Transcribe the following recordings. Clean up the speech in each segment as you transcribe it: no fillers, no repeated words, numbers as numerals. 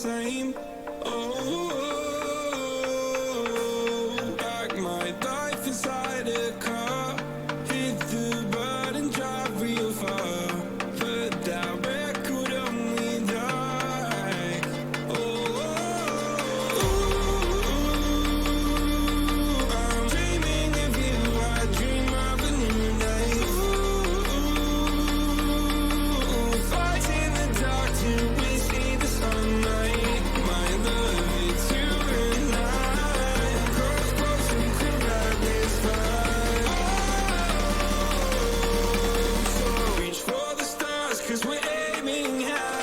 same. Oh, back my life inside a car. Hit the button, drive real far. But that record only die. Oh, I'm dreaming of you. I dream of a new night. Fights in the dark till we see the sunlight. My love, it's you and I. Cross close and could ride this fire. So reach for the stars, 'cause we're aiming high.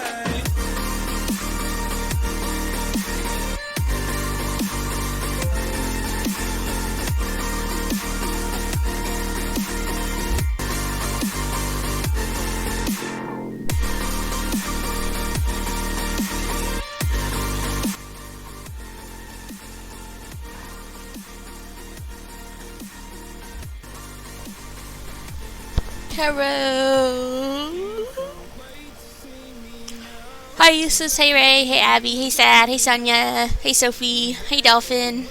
Hello. Hi, Eustace. Hey, Ray. Hey, Abby. Hey, Sad. Hey, Sonia. Hey, Sophie. Hey, Dolphin.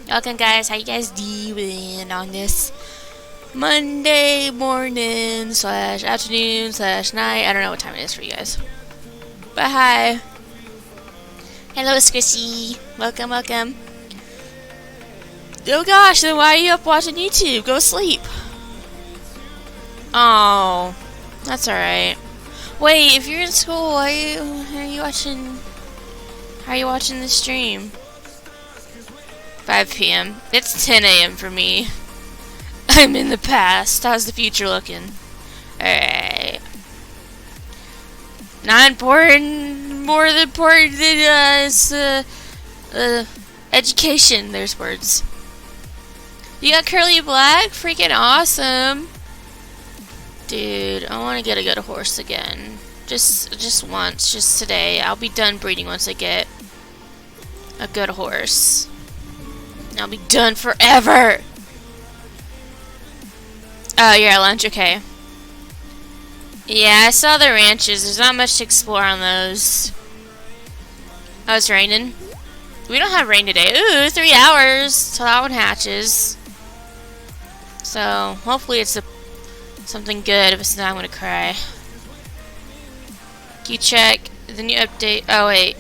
Welcome, guys. How you guys doing on this Monday morning / afternoon / night? I don't know what time it is for you guys. But hi. Hello, Squishy. Welcome, welcome. Oh gosh, then why are you up watching YouTube? Go sleep. Oh, that's alright. Wait, if you're in school, why are you watching? How are you watching the stream? 5 p.m. It's 10 a.m. for me. I'm in the past. How's the future looking? Alright. Not important. More important than is education. There's words. You got curly black? Freaking awesome. Dude, I want to get a good horse again. Just once, just today. I'll be done breeding once I get a good horse. I'll be done forever. Oh, you're at lunch? Okay. Yeah, I saw the ranches. There's not much to explore on those. Oh, it's raining. We don't have rain today. Ooh, 3 hours till that one hatches. So, hopefully it's something good. If it's not, I'm gonna cry. Can you check the new update? Oh, wait.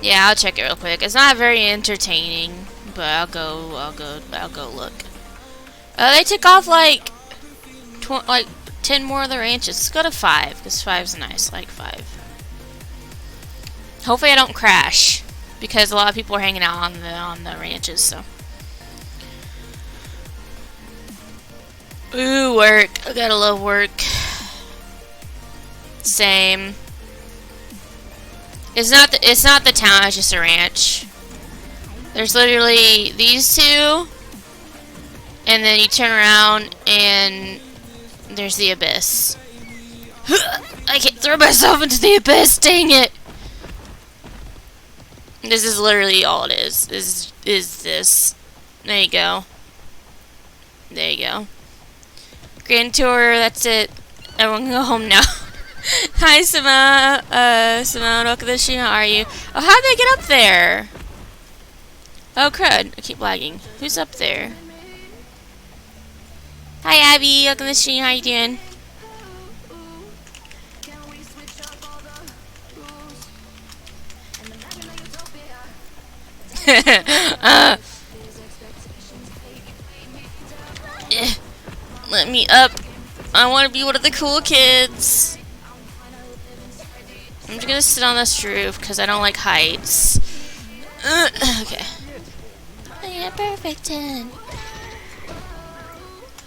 Yeah, I'll check it real quick. It's not very entertaining, but I'll go look. They took off like 10 more of the ranches. Let's go to 5, because 5's nice. I like 5. Hopefully I don't crash, because a lot of people are hanging out on the ranches, so. Ooh, work. I gotta love work. Same. It's not the town, it's just a ranch. There's literally these two, and then you turn around and there's the abyss. I can't throw myself into the abyss, dang it! This is literally all it is. Is this. There you go. There you go. Grand tour, that's it. Everyone can go home now. Hi, Simone. Simone, welcome to the stream. How are you? Oh, how'd they get up there? Oh, crud. I keep lagging. Who's up there? Hi, Abby. Welcome to the stream. How you doing? Let me up. I want to be one of the cool kids. I'm just gonna sit on this roof because I don't like heights. Okay. Yeah, perfect 10.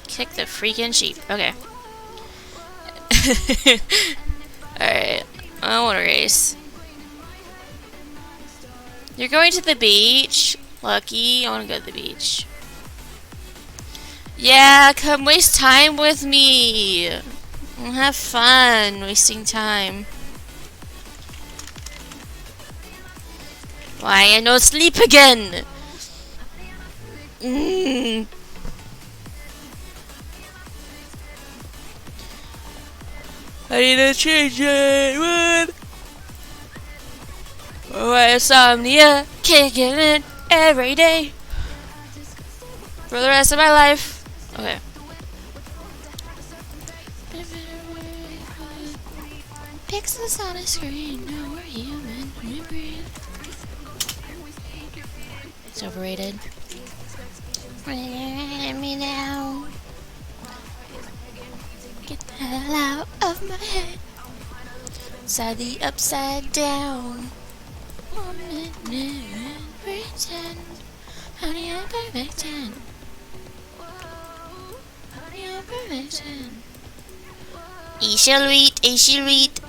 Kick the freaking sheep. Okay. Alright. I want to race. You're going to the beach? Lucky. I want to go to the beach. Yeah, come waste time with me. We'll have fun wasting time. Why I no sleep again? I need to change it. What? insomnia, kicking it every day for the rest of my life. Okay. Pixels on a screen, no, we're human. We breathe. It's overrated. Bring me down. Get the hell out of my head. Inside the upside down. 1 minute, pretend. Honey, I'm perfect 10. Honey, I'm perfect 10. I shall wait, I shall wait.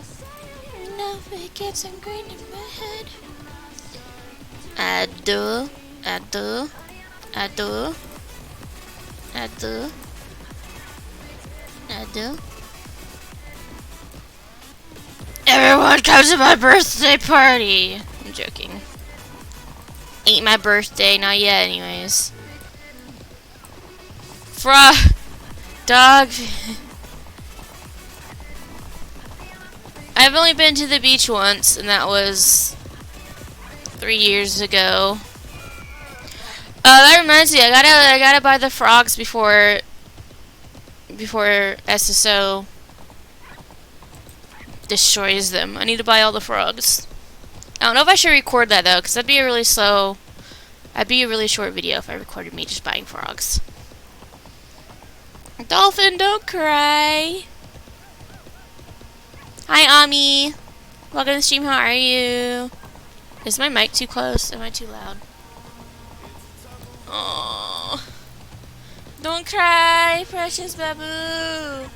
Now it gets ingrained in my head. I do. Everyone comes to my birthday party. I'm joking. Ain't my birthday, not yet anyways. Frog. Dog. I've only been to the beach once, and that was 3 years ago. That reminds me, I gotta buy the frogs before SSO destroys them. I need to buy all the frogs. I don't know if I should record that though, because that'd be a really short video if I recorded me just buying frogs. Dolphin, don't cry. Hi, Ami. Welcome to the stream. How are you? Is my mic too close? Am I too loud? Oh, don't cry, precious babu.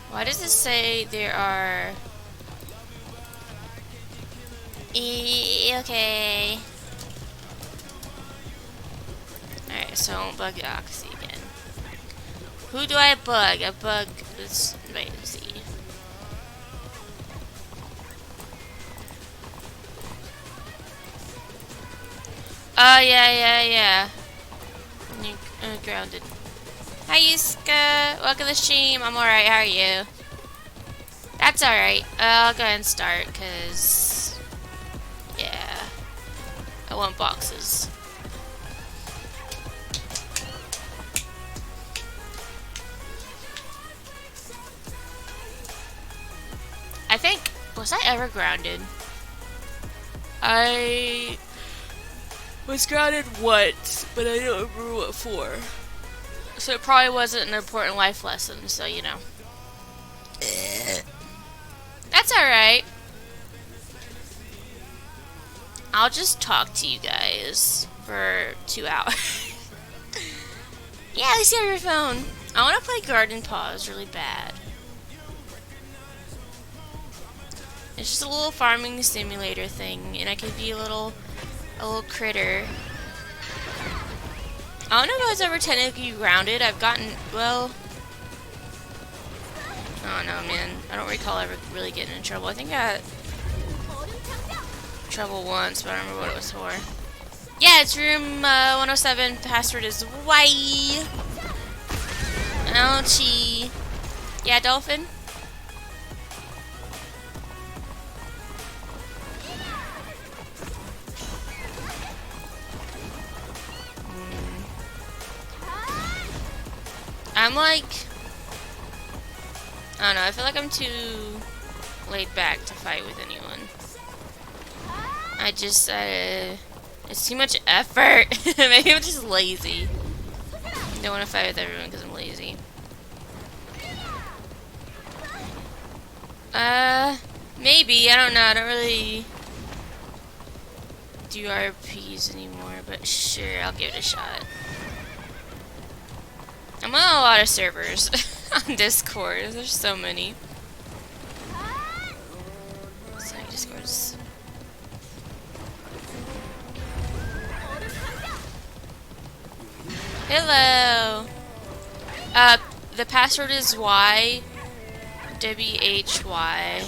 Why does it say there are? Okay. Alright, so I won't bug Oxy again. Who do I bug? I bug this. Wait, let's see. Oh, yeah. You're grounded. Hi, Yuska. Welcome to the stream. I'm alright. How are you? That's alright. I'll go ahead and start, because... yeah. I want boxes. I think... was I ever grounded? I... was grounded once, but I don't remember what for. So it probably wasn't an important life lesson, so you know. That's alright. I'll just talk to you guys for 2 hours. Yeah, at least you have your phone. I want to play Garden Paws really bad. It's just a little farming simulator thing, and I could be a little critter. I don't know if I was ever technically grounded. I've gotten, well, I don't know, man. I don't recall ever really getting in trouble. I think I got trouble once, but I don't remember what it was for. Yeah, it's room 107. Password is Y. Ouchie. Yeah, Dolphin? I'm like, I don't know, I feel like I'm too laid back to fight with anyone. I just, it's too much effort. Maybe I'm just lazy. I don't want to fight with everyone because I'm lazy. Maybe, I don't know, I don't really do RPs anymore, but sure, I'll give it a shot. I'm on a lot of servers on Discord. There's so many. So Discord's... hello. The password is Y. WHY.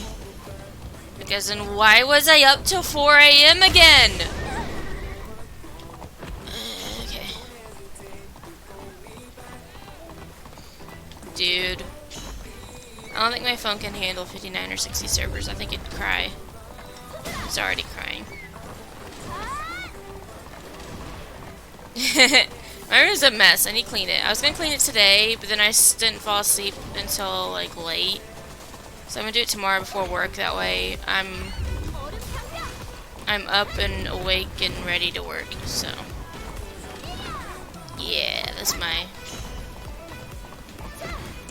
Because then why was I up till 4 AM again? Dude, I don't think my phone can handle 59 or 60 servers. I think it'd cry. He's already crying. My room's a mess. I need to clean it. I was gonna clean it today, but then I didn't fall asleep until like late. So I'm gonna do it tomorrow before work. That way I'm up and awake and ready to work. So yeah, that's my.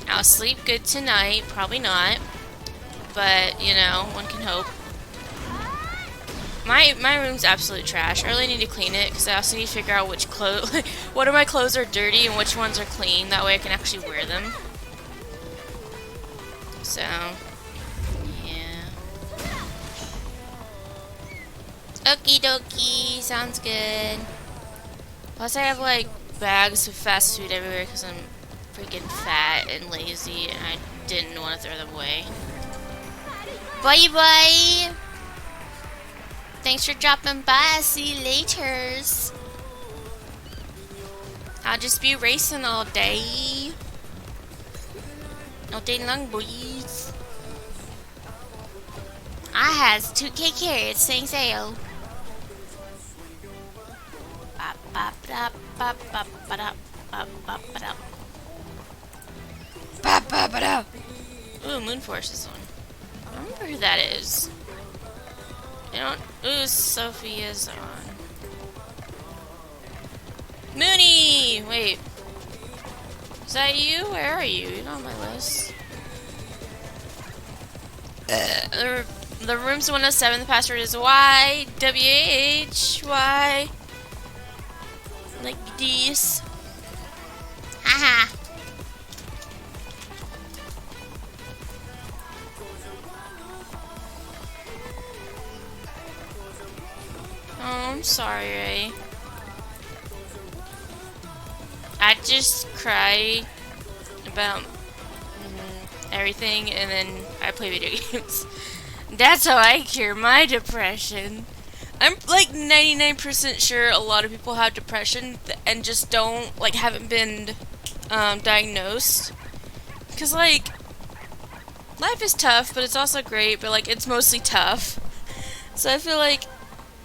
I'll sleep good tonight. Probably not, but you know, one can hope. My room's absolute trash. I really need to clean it because I also need to figure out which clothes, what of my clothes are dirty and which ones are clean. That way I can actually wear them. So, yeah. Okie dokie, sounds good. Plus I have like bags of fast food everywhere because I'm freaking fat and lazy and I didn't want to throw them away. Bye bye! Thanks for dropping by. See you laters. I'll just be racing all day. All day long, boys. I has 2K carrots, thanks ale. Ooh, Moon Force is on. I don't remember who that is. I don't. Ooh, Sophia's on. Mooney! Wait. Is that you? Where are you? You're not on my list. The room's 107. The password is YWH. Like this. Haha. Oh, I'm sorry, Ray. I just cry about everything and then I play video games. That's how I cure my depression. I'm like 99% sure a lot of people have depression and just don't, like, haven't been diagnosed. Because, like, life is tough, but it's also great, but, like, it's mostly tough. So I feel like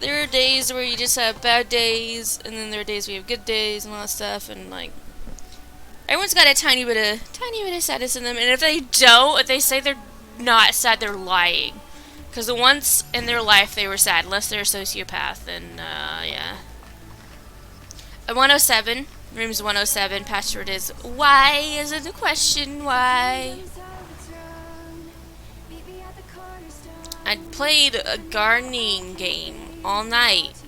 there are days where you just have bad days, and then there are days where you have good days and all that stuff, and like everyone's got a tiny bit of sadness in them. And if they don't, if they say they're not sad, they're lying. Because once in their life they were sad, unless they're a sociopath. And yeah. 107, room's 107. Password is why isn't the question why? I played a gardening game all night.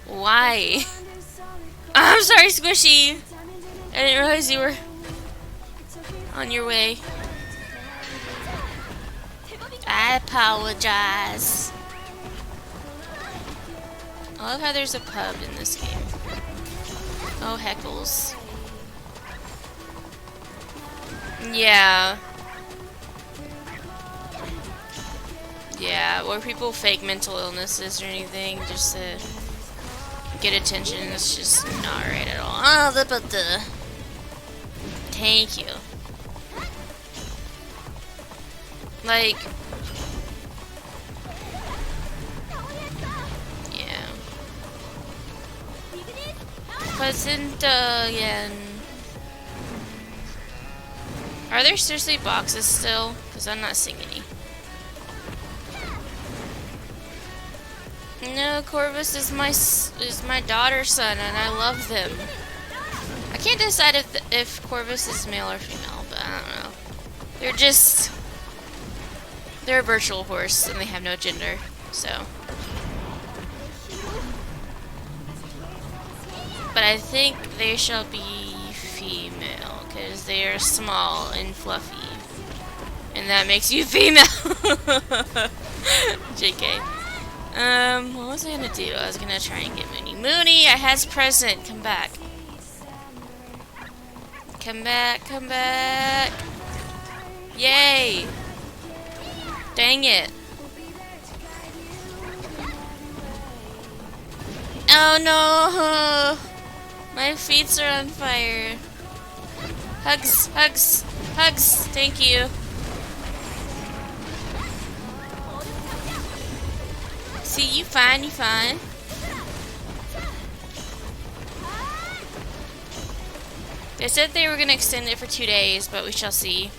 Why? I'm sorry, Squishy. I didn't realize you were on your way. I apologize. I love how there's a pub in this game. Oh, heckles. Yeah. Yeah, where people fake mental illnesses or anything just to get attention. It's just not right at all. Oh, the thank you. Like, yeah. Placenta again. Are there seriously boxes still? Because I'm not seeing any. No, Corvus is my daughter's son, and I love them. I can't decide if Corvus is male or female, but I don't know. They're a virtual horse, and they have no gender, so. But I think they shall be female, because they are small and fluffy, and that makes you female. JK. What was I gonna do? I was gonna try and get Mooney. Mooney, I has present. Come back. Come back, come back. Yay! Dang it. Oh no! My feet are on fire. Hugs, hugs, hugs. Thank you. See, you fine, you fine. They said they were gonna extend it for 2 days, but we shall see.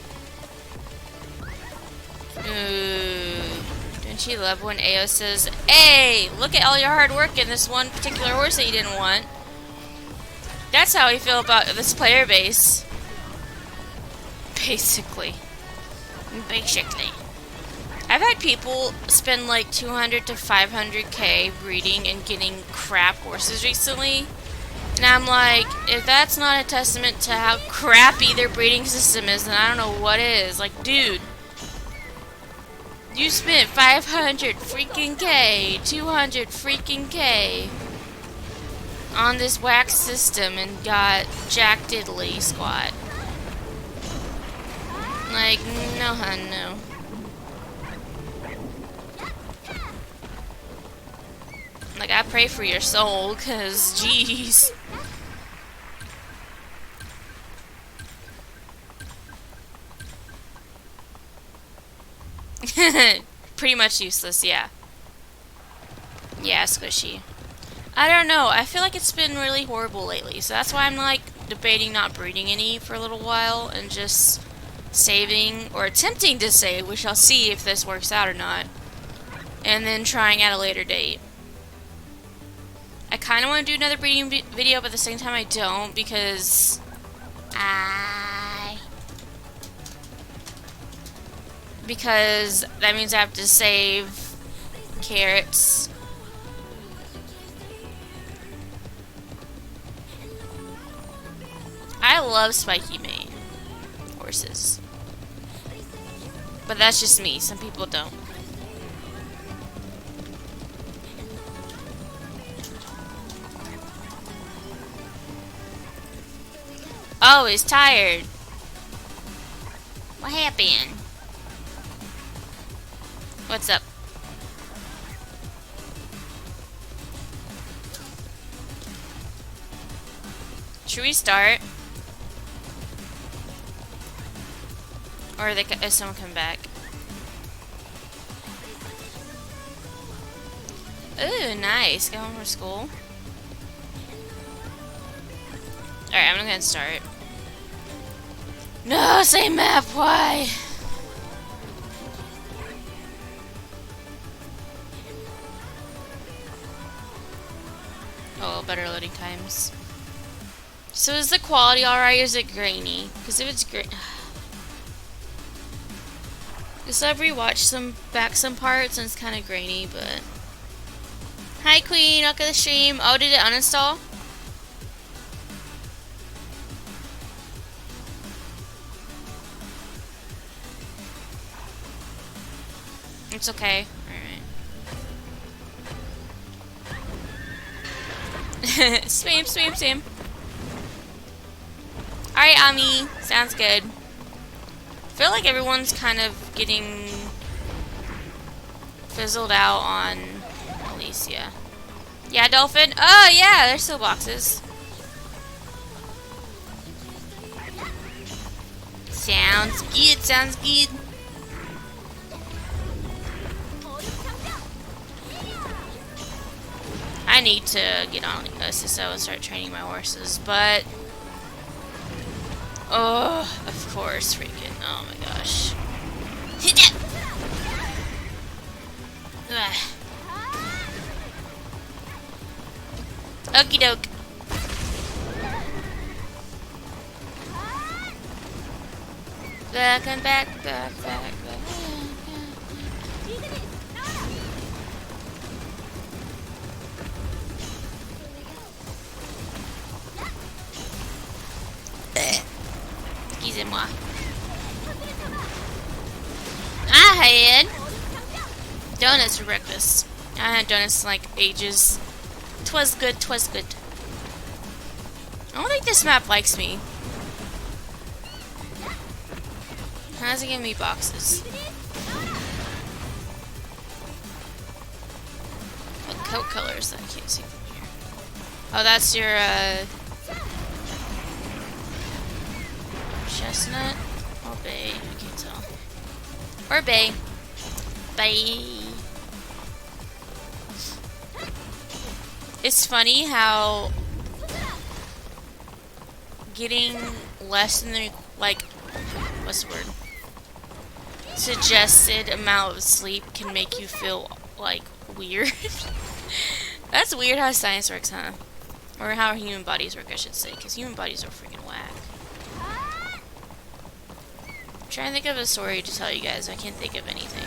Ooh. Don't you love when AO says, "Hey, look at all your hard work in this one particular horse that you didn't want"? That's how we feel about this player base. Basically. I've had people spend like 200 to 500k breeding and getting crap horses recently. And I'm like, if that's not a testament to how crappy their breeding system is, then I don't know what is. Like, dude, you spent 500 freaking K, 200 freaking K on this wax system and got Jack Diddley squat. Like, no hun, no. Like, I pray for your soul, cause jeez. Pretty much useless, yeah. Yeah, squishy. I don't know, I feel like it's been really horrible lately, so that's why I'm like debating not breeding any for a little while and just saving, or attempting to save, we shall see if this works out or not, and then trying at a later date. I kind of want to do another breeding video, but at the same time I don't, because that means I have to save carrots. I love spiky mane horses, but that's just me. Some people don't. Oh, he's tired. What happened? What's up? Should we start? Or is someone come back? Ooh, nice. Go home from school. Alright, I'm gonna start. No, same map, why? Oh, better loading times. So is the quality alright, or is it grainy? Because if it's grainy... Just I've rewatched some parts and it's kind of grainy, but... Hi Queen, welcome to the stream. Oh, did it uninstall? It's okay. Alright. Same. Alright, Ami. Sounds good. I feel like everyone's kind of getting fizzled out on Alicia. Yeah, Dolphin? Oh, yeah, there's still boxes. Sounds good. I need to get on SSO and start training my horses, but... Oh, of course, freaking... Oh my gosh. Okie doke. Back. Excusez-moi. I had donuts for breakfast. I had donuts in like ages. Twas good. I don't think this map likes me. How's it giving me boxes? What coat colors that I can't see from here? Oh, that's your chestnut or bay? I can't tell. Or bay. Bye. it's funny how getting less than the, like, what's the word? Suggested amount of sleep can make you feel, like, weird. That's weird how science works, huh? Or how human bodies work, I should say, because human bodies are freaking whack. I'm trying to think of a story to tell you guys. I can't think of anything.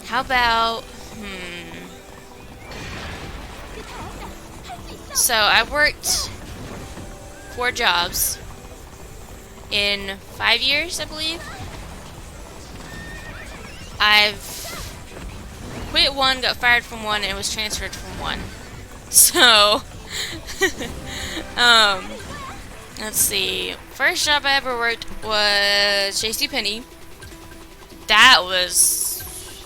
How about, So I worked 4 jobs in 5 years, I believe. I've quit one, got fired from one, and was transferred from one. So, let's see. First job I ever worked was JCPenney. That was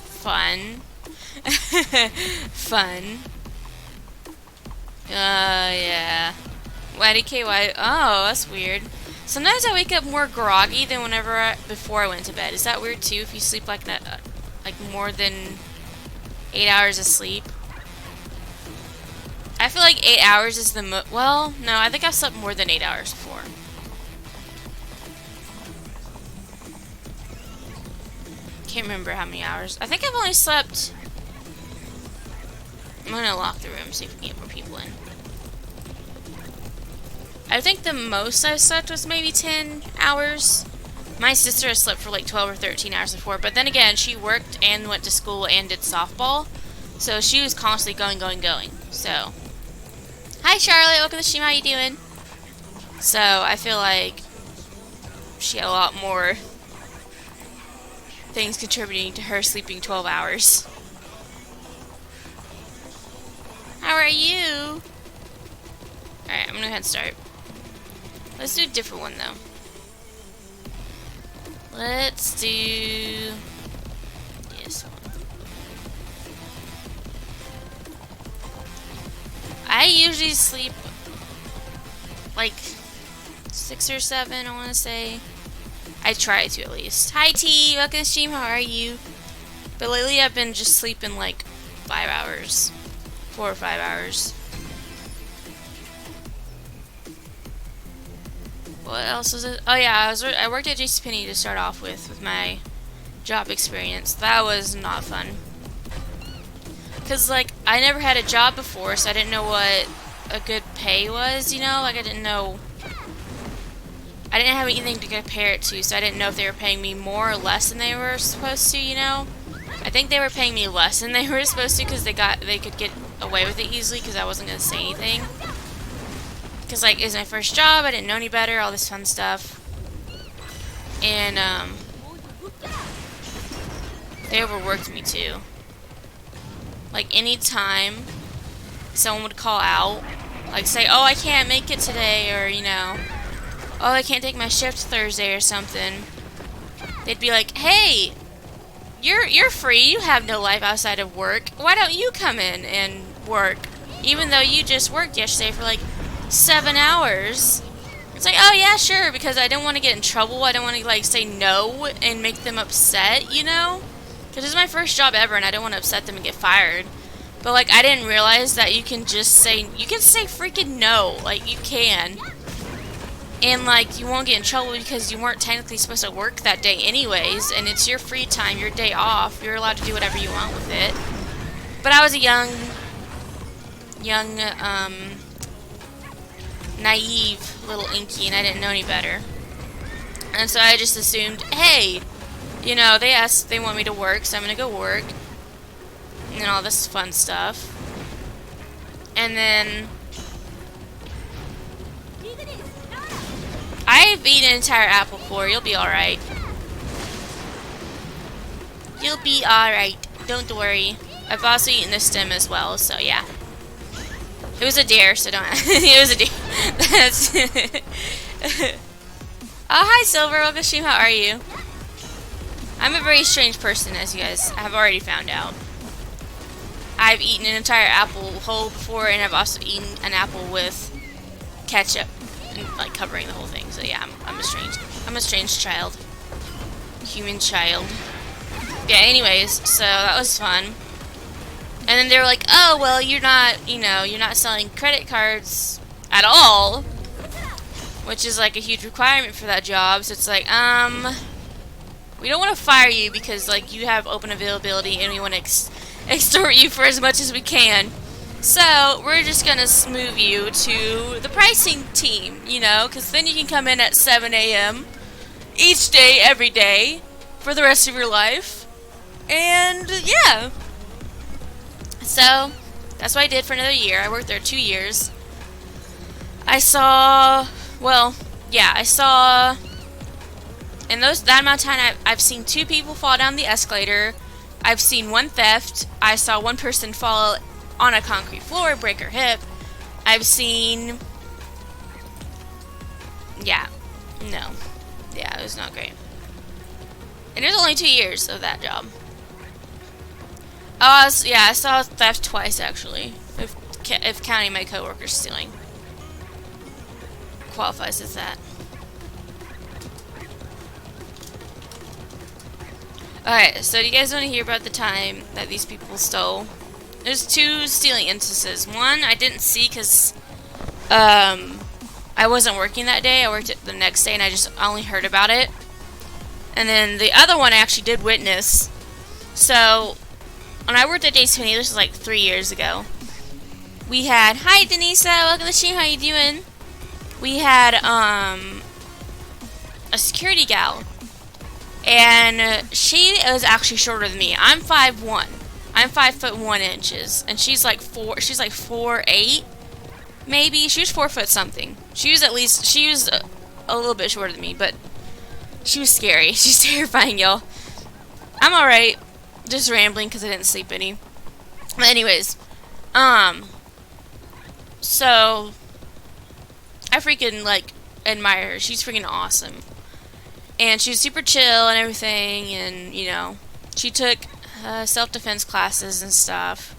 fun. Fun. Yeah. YDKY. Oh, that's weird. Sometimes I wake up more groggy than before I went to bed. Is that weird too? If you sleep like that, like more than 8 hours of sleep. I feel like 8 hours is the well, no, I think I've slept more than 8 hours before. Can't remember how many hours. I think I've only slept. I'm gonna lock the room, see if we can get more people in. I think the most I've slept was maybe 10 hours. My sister has slept for like 12 or 13 hours before, but then again, she worked and went to school and did softball, so she was constantly going. So, hi Charlotte, welcome to the stream. How you doing? So I feel like she had a lot more things contributing to her sleeping 12 hours. How are you? Alright, I'm gonna go ahead and start. Let's do a different one though. Let's do this one. I usually sleep like 6 or 7, I want to say. I try to at least. Hi T, welcome to the stream, how are you? But lately I've been just sleeping like 5 hours. 4 or 5 hours. What else was it? Oh yeah, I worked at JCPenney to start off with my job experience. That was not fun. Cause like I never had a job before, so I didn't know what a good pay was. You know, like I didn't have anything to compare it to, so I didn't know if they were paying me more or less than they were supposed to. You know, I think they were paying me less than they were supposed to because they could get away with it easily because I wasn't gonna say anything. Because, like, it was my first job, I didn't know any better, all this fun stuff. And, they overworked me, too. Like, anytime someone would call out, like, say, oh, I can't make it today, or, you know, oh, I can't take my shift Thursday or something, they'd be like, hey, you're free, you have no life outside of work, why don't you come in and work? Even though you just worked yesterday for, like, 7 hours. It's like, oh yeah, sure, because I don't want to get in trouble. I don't want to like say no and make them upset, you know? Because this is my first job ever and I don't want to upset them and get fired. But like I didn't realize that you can say freaking no. Like you can. And like you won't get in trouble because you weren't technically supposed to work that day anyways, and it's your free time, your day off. You're allowed to do whatever you want with it. But I was a young naive little Inky, and I didn't know any better. And so I just assumed, hey, you know, they want me to work, so I'm gonna go work. And all this fun stuff. And then I've eaten an entire apple core. You'll be alright. You'll be alright. Don't worry. I've also eaten the stem as well, so yeah. It was a dare, so don't. It was a dare. That's. Oh, hi, Silver. Welcome to stream. How are you? I'm a very strange person, as you guys have already found out. I've eaten an entire apple whole before, and I've also eaten an apple with catch up and like covering the whole thing. So yeah, I'm a strange child, human child. Yeah. Anyways, so that was fun. And then they were like, oh well, you're not selling credit cards at all, which is like a huge requirement for that job. So it's like, we don't want to fire you because like you have open availability and we want to extort you for as much as we can. So we're just gonna move you to the pricing team, because then you can come in at 7 a.m. each day, every day, for the rest of your life. And yeah. So that's what I did for another year. I worked there 2 years. I saw in that amount of time I've seen 2 people fall down the escalator. I've seen 1 theft. I saw 1 person fall on a concrete floor, break her hip. I've seen it was not great. And it was only 2 years of that job. I saw theft twice actually, if counting my coworkers stealing. Qualifies as that. Alright, so do you guys want to hear about the time that these people stole? There's 2 stealing instances. One I didn't see because I wasn't working that day. I worked it the next day and I only heard about it. And then the other one I actually did witness. So when I worked at Days Penny, this was like 3 years ago. We had, hi Denisa, welcome to the stream, how you doing? We had a security gal. And she was actually shorter than me. I'm 5'1". I'm 5'1" and she's like 4'8", maybe. She was 4 foot something. She was a little bit shorter than me, but she was scary. She's terrifying, y'all. I'm alright. Just rambling because I didn't sleep any. But anyways, so I freaking like admire her. She's freaking awesome. And she was super chill and everything, and she took self-defense classes and stuff,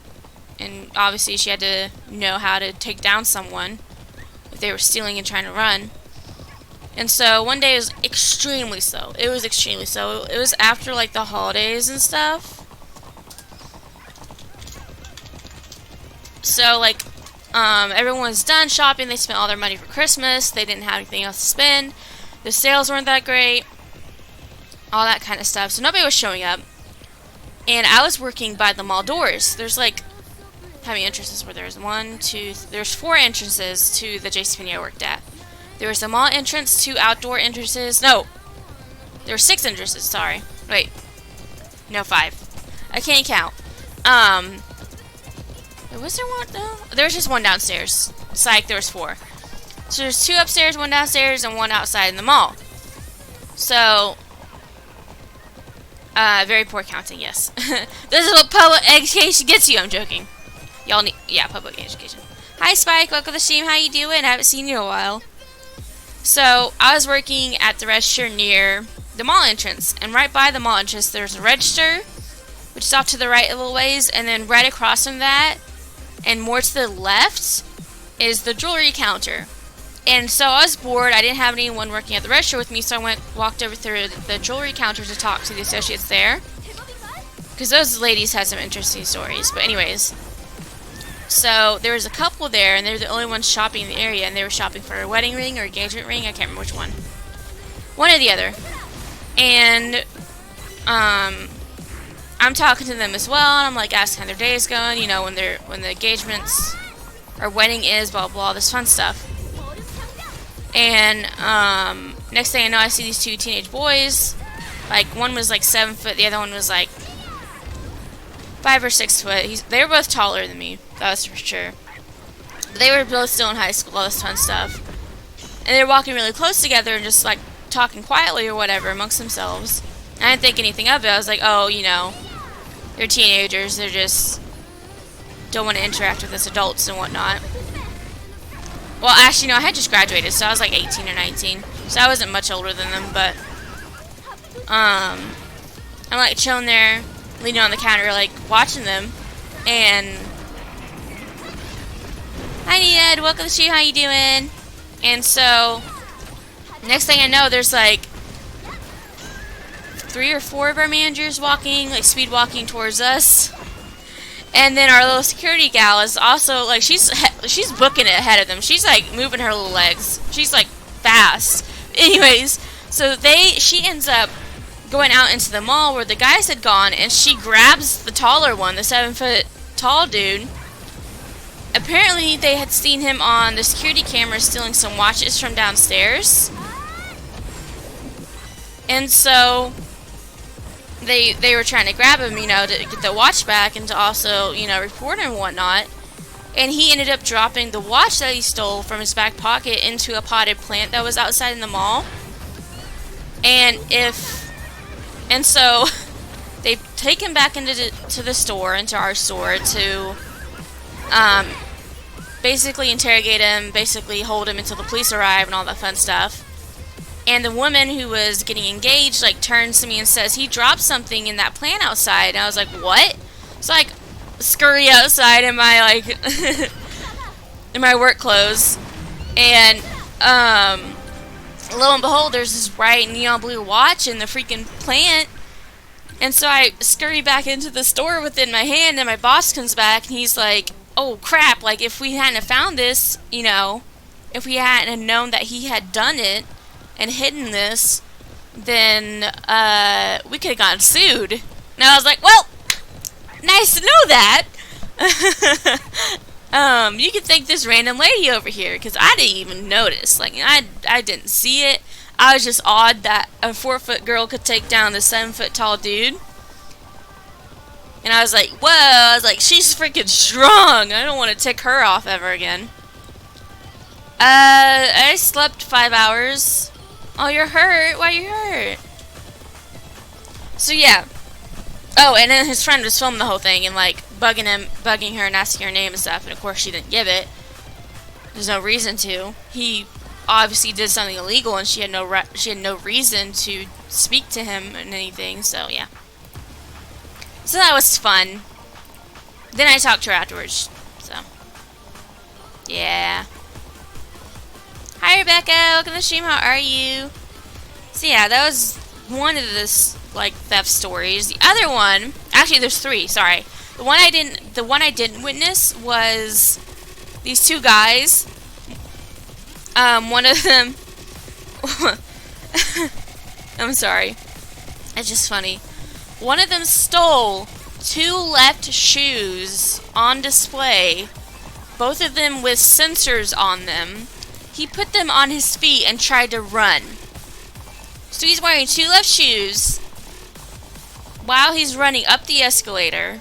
and obviously she had to know how to take down someone if they were stealing and trying to run. And so one day it was extremely slow. It was extremely slow. It was after like the holidays and stuff. So like everyone was done shopping. They spent all their money for Christmas. They didn't have anything else to spend. The sales weren't that great. All that kind of stuff. So nobody was showing up. And I was working by the mall doors. There's like, how many entrances were there? There's 4 entrances to the JCPenney I worked at. There was a mall entrance, 2 outdoor entrances. No, there were 6 entrances, sorry. Wait. No, 5. I can't count. Was there one? No. There was just 1 downstairs. Psych, there was 4. So there's 2 upstairs, 1 downstairs, and 1 outside in the mall. So, very poor counting, yes. This is what public education gets you. I'm joking. Y'all need, public education. Hi Spike, welcome to the stream. How you doing? I haven't seen you in a while. So, I was working at the register near the mall entrance, and right by the mall entrance there's a register, which is off to the right a little ways, and then right across from that, and more to the left, is the jewelry counter. And so I was bored. I didn't have anyone working at the register with me, so I walked over through the jewelry counter to talk to the associates there, because those ladies had some interesting stories. But anyways, so there was a couple there, and they were the only ones shopping in the area, and they were shopping for a wedding ring or engagement ring. I can't remember which one. One or the other. And I'm talking to them as well, and I'm like asking how their day is going, when the engagements or wedding is, blah blah, this fun stuff. And next thing I know, I see these 2 teenage boys. Like, one was like 7 foot, the other one was like 5 or 6 foot. They were both taller than me, that was for sure. But they were both still in high school, all this fun stuff. And they were walking really close together and just like talking quietly or whatever amongst themselves. And I didn't think anything of it. I was like, oh, they're teenagers. They're just don't want to interact with us adults and whatnot. Well, actually, no, I had just graduated, so I was like 18 or 19. So I wasn't much older than them, but I'm like chilling there, leaning on the counter, like watching them. And hi, Ned, welcome to the stream. How you doing? And so, next thing I know, there's like 3 or 4 of our managers walking, like speed walking towards us. And then our little security gal is also like, she's booking it ahead of them. She's like moving her little legs. She's like fast. Anyways, so she ends up going out into the mall where the guys had gone, and she grabs the taller one, the 7-foot tall dude. Apparently they had seen him on the security camera stealing some watches from downstairs. And so they were trying to grab him, you know, to get the watch back and to also, you know, report him and whatnot. And he ended up dropping the watch that he stole from his back pocket into a potted plant that was outside in the mall. And so they take him back into our store, to basically interrogate him, basically hold him until the police arrive and all that fun stuff. And the woman who was getting engaged, like, turns to me and says, he dropped something in that plant outside. And I was like, what? So I, like, scurry outside in my, like, in my work clothes. And, lo and behold, there's this bright neon blue watch in the freaking plant. And so I scurry back into the store within my hand, and my boss comes back, and he's like, oh, crap, like, if we hadn't have found this, you know, if we hadn't have known that he had done it and hidden this, then we could have gotten sued. And I was like, well, nice to know that. You could thank this random lady over here, because I didn't even notice. Like, I didn't see it. I was just awed that a 4-foot girl could take down the 7-foot tall dude. And I was like, whoa, I was like, she's freaking strong. I don't want to tick her off ever again. I slept 5 hours. Oh, you're hurt? Why are you hurt? So, yeah. Oh, and then his friend was filming the whole thing and, like, bugging her and asking her name and stuff. And, of course, she didn't give it. There's no reason to. He obviously did something illegal, and she had no reason to speak to him and anything. So, yeah. So that was fun. Then I talked to her afterwards. So, yeah. Hi, Rebecca. Welcome to the stream. How are you? So yeah, that was one of the like theft stories. The other one, actually, there's 3. Sorry. The one I didn't witness was these 2 guys. One of them. I'm sorry. It's just funny. One of them stole 2 left shoes on display, both of them with sensors on them. He put them on his feet and tried to run. So he's wearing 2 left shoes while he's running up the escalator.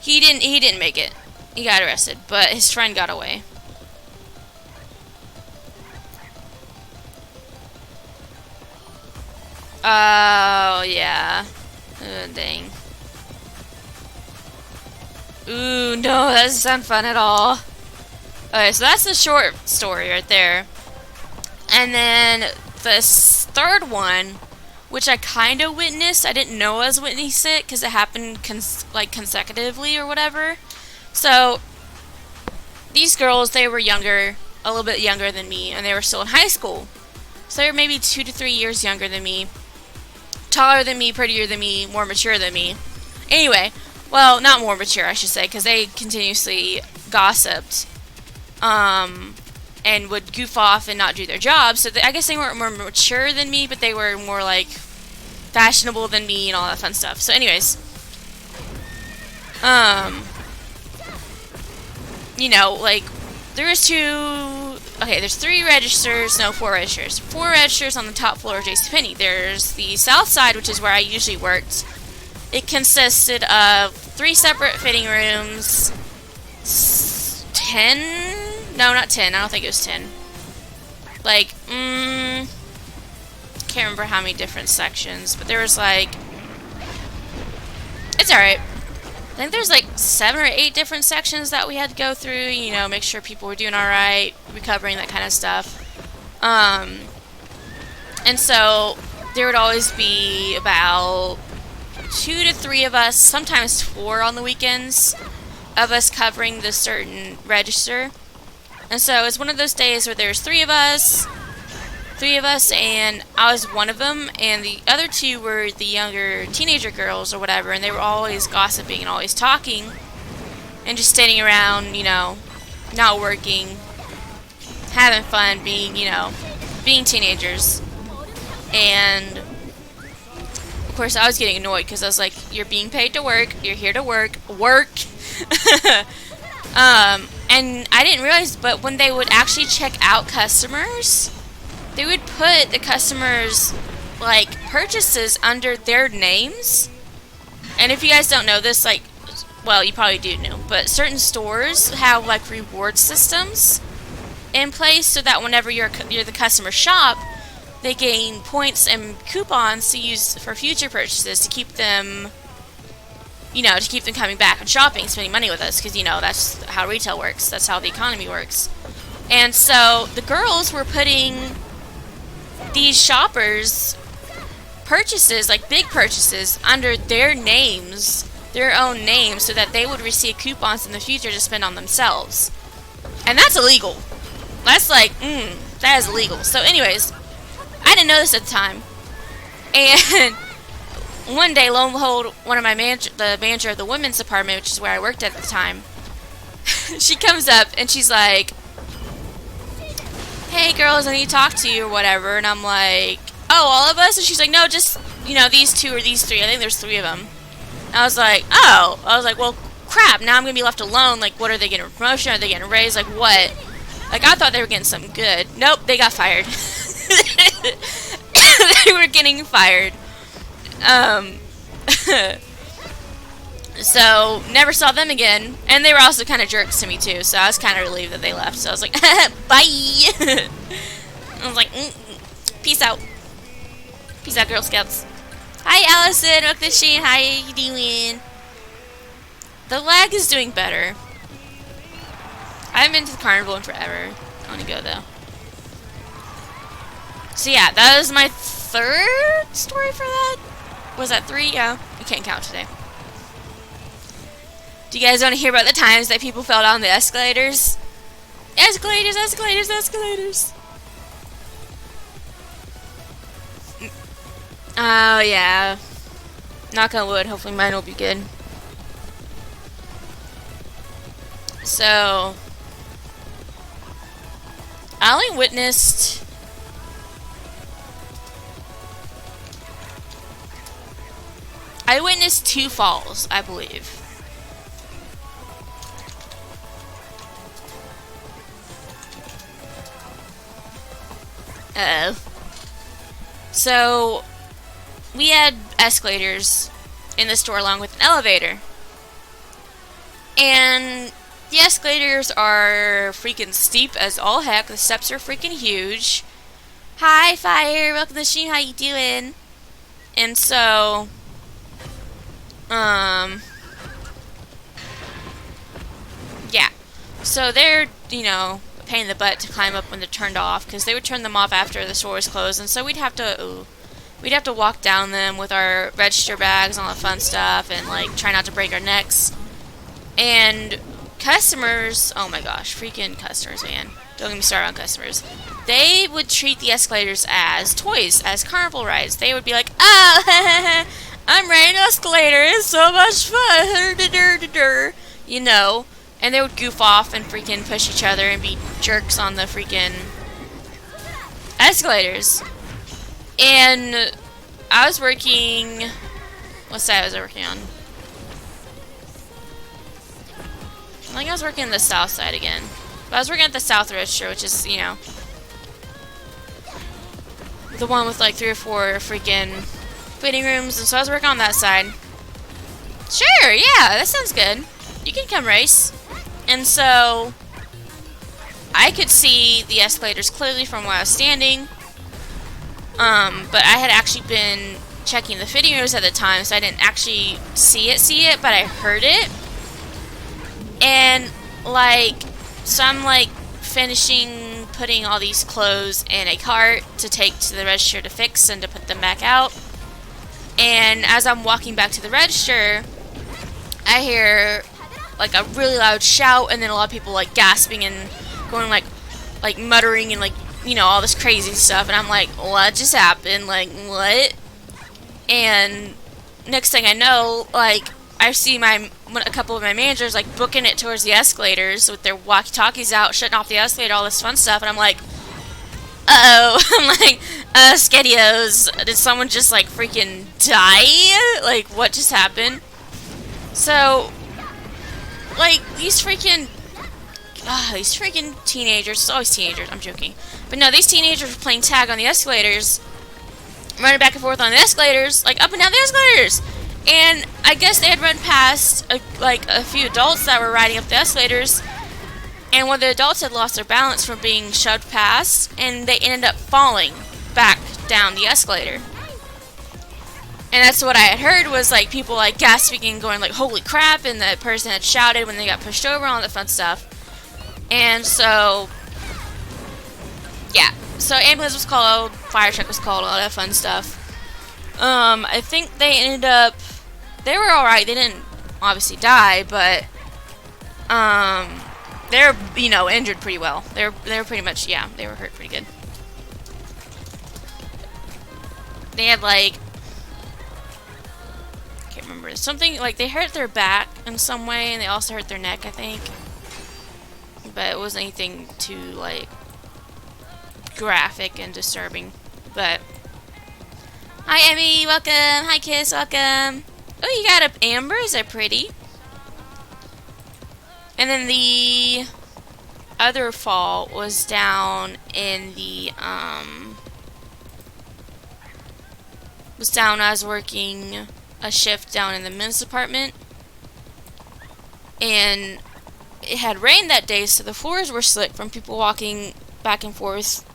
He didn't make it. He got arrested, but his friend got away. Oh, yeah. Oh, dang. Ooh, no, that doesn't sound fun at all. Okay, so that's the short story right there. And then this third one, which I kind of witnessed. I didn't know I was witnessing it because it happened consecutively or whatever. So these girls, they were younger, a little bit younger than me, and they were still in high school. So they were maybe 2 to 3 years younger than me. Taller than me, prettier than me, more mature than me. Anyway, well, not more mature, I should say, because they continuously gossiped. And would goof off and not do their job. So I guess they weren't more mature than me, but they were more, like, fashionable than me and all that fun stuff. So anyways, you know, like, there's 3 registers, no, 4 registers. 4 registers on the top floor of JCPenney. There's the south side, which is where I usually worked. It consisted of 3 separate fitting rooms, 10? No, not 10. I don't think it was 10. Like, can't remember how many different sections, but there was like, it's alright. I think there's like 7 or 8 different sections that we had to go through, you know, make sure people were doing alright, recovering, that kind of stuff. And so there would always be about 2 to 3 of us, sometimes 4 on the weekends, of us covering the certain register. And so it was one of those days where there's three of us, and I was one of them, and the other two were the younger teenager girls or whatever, and they were always gossiping and always talking, and just standing around, you know, not working, having fun, being, you know, being teenagers. And of course I was getting annoyed because I was like, you're being paid to work, you're here to work. And I didn't realize, but when they would actually check out customers, they would put the customers' like purchases under their names. And if you guys don't know this, like, well, you probably do know, but certain stores have like reward systems in place so that whenever you're the customer shop, they gain points and coupons to use for future purchases to keep them, you know, to keep them coming back and shopping, spending money with us, because, you know, that's how retail works. That's how the economy works. And so the girls were putting these shoppers' purchases, like big purchases, under their names, their own names, so that they would receive coupons in the future to spend on themselves. And that's illegal. That's like, that is illegal. So anyways, I didn't know this at the time. And one day, lo and behold, one of my the manager of the women's department, which is where I worked at the time, she comes up and she's like, hey girls, I need to talk to you or whatever. And I'm like, oh, all of us? And she's like, no, just, you know, these two or these three. I think there's three of them. And I was like, oh. I was like, well, crap, now I'm going to be left alone. Like, what, are they getting a promotion? Are they getting a raise? Like, what? Like, I thought they were getting something good. Nope, they got fired. They were getting fired. So, never saw them again. And they were also kind of jerks to me, too. So, I was kind of relieved that they left. So, I was like, bye! I was like, peace out. Peace out, Girl Scouts. Hi, Allison. Welcome to Shane. How you doing? The lag is doing better. I haven't been to the carnival in forever. I want to go, though. So, yeah, that was my third story for that. Was that 3? Yeah. You can't count today. Do you guys want to hear about the times that people fell down the escalators? Escalators, escalators, escalators. Oh, yeah. Knock on wood. Hopefully mine will be good. So, I only witnessed... I witnessed 2 falls, I believe. Uh-oh. So, we had escalators in the store along with an elevator. And the escalators are freaking steep as all heck. The steps are freaking huge. Hi, Fire. Welcome to the stream. How you doing? And so... yeah. So they're, you know, a pain in the butt to climb up when they're turned off, because they would turn them off after the store was closed, and so we'd have to walk down them with our register bags and all the fun stuff, and like try not to break our necks. And customers, oh my gosh, freaking customers, man. Don't get me started on customers. They would treat the escalators as toys, as carnival rides. They would be like, oh, I'm riding an escalator, it's so much fun, you know, and they would goof off and freaking push each other and be jerks on the freaking escalators. And I was working, what side was I working on? I think I was working the south side again. But I was working at the south register, which is, you know, the one with like 3 or 4 freaking fitting rooms, and so I was working on that side. Sure, yeah, that sounds good. You can come race. And so I could see the escalators clearly from where I was standing. But I had actually been checking the fitting rooms at the time, so I didn't actually see it, but I heard it. And like, so I'm like finishing putting all these clothes in a cart to take to the register to fix and to put them back out. And as I'm walking back to the register, I hear like a really loud shout, and then a lot of people like gasping and going like muttering and like, you know, all this crazy stuff, and I'm like, what just happened? Like, what? And next thing I know, like, I see a couple of my managers like booking it towards the escalators with their walkie-talkies out, shutting off the escalator, all this fun stuff, and I'm like, uh-oh. I'm like, Skedios, did someone just like freaking die? Like, what just happened? So, like, these freaking teenagers, it's always teenagers, I'm joking. But no, these teenagers were playing tag on the escalators, running back and forth on the escalators, like up and down the escalators. And I guess they had run past a few adults that were riding up the escalators, and one of the adults had lost their balance from being shoved past, and they ended up falling back down the escalator. And that's what I had heard, was like people like gasping and going like, holy crap, and the person had shouted when they got pushed over, all that fun stuff. And so, yeah. So ambulance was called, fire truck was called, all that fun stuff. I think they ended up, they were alright, they didn't obviously die, but, they're, you know, injured pretty well. They were pretty much, yeah, they were hurt pretty good. They had like, I can't remember, something, like they hurt their back in some way, and they also hurt their neck, I think. But it wasn't anything too, like, graphic and disturbing. But, hi Emmy, welcome. Hi Kiss, welcome. Oh, you got an amber, is that pretty? And then the other fall was down in the, I was working a shift down in the men's department, and it had rained that day, so the floors were slick from people walking back and forth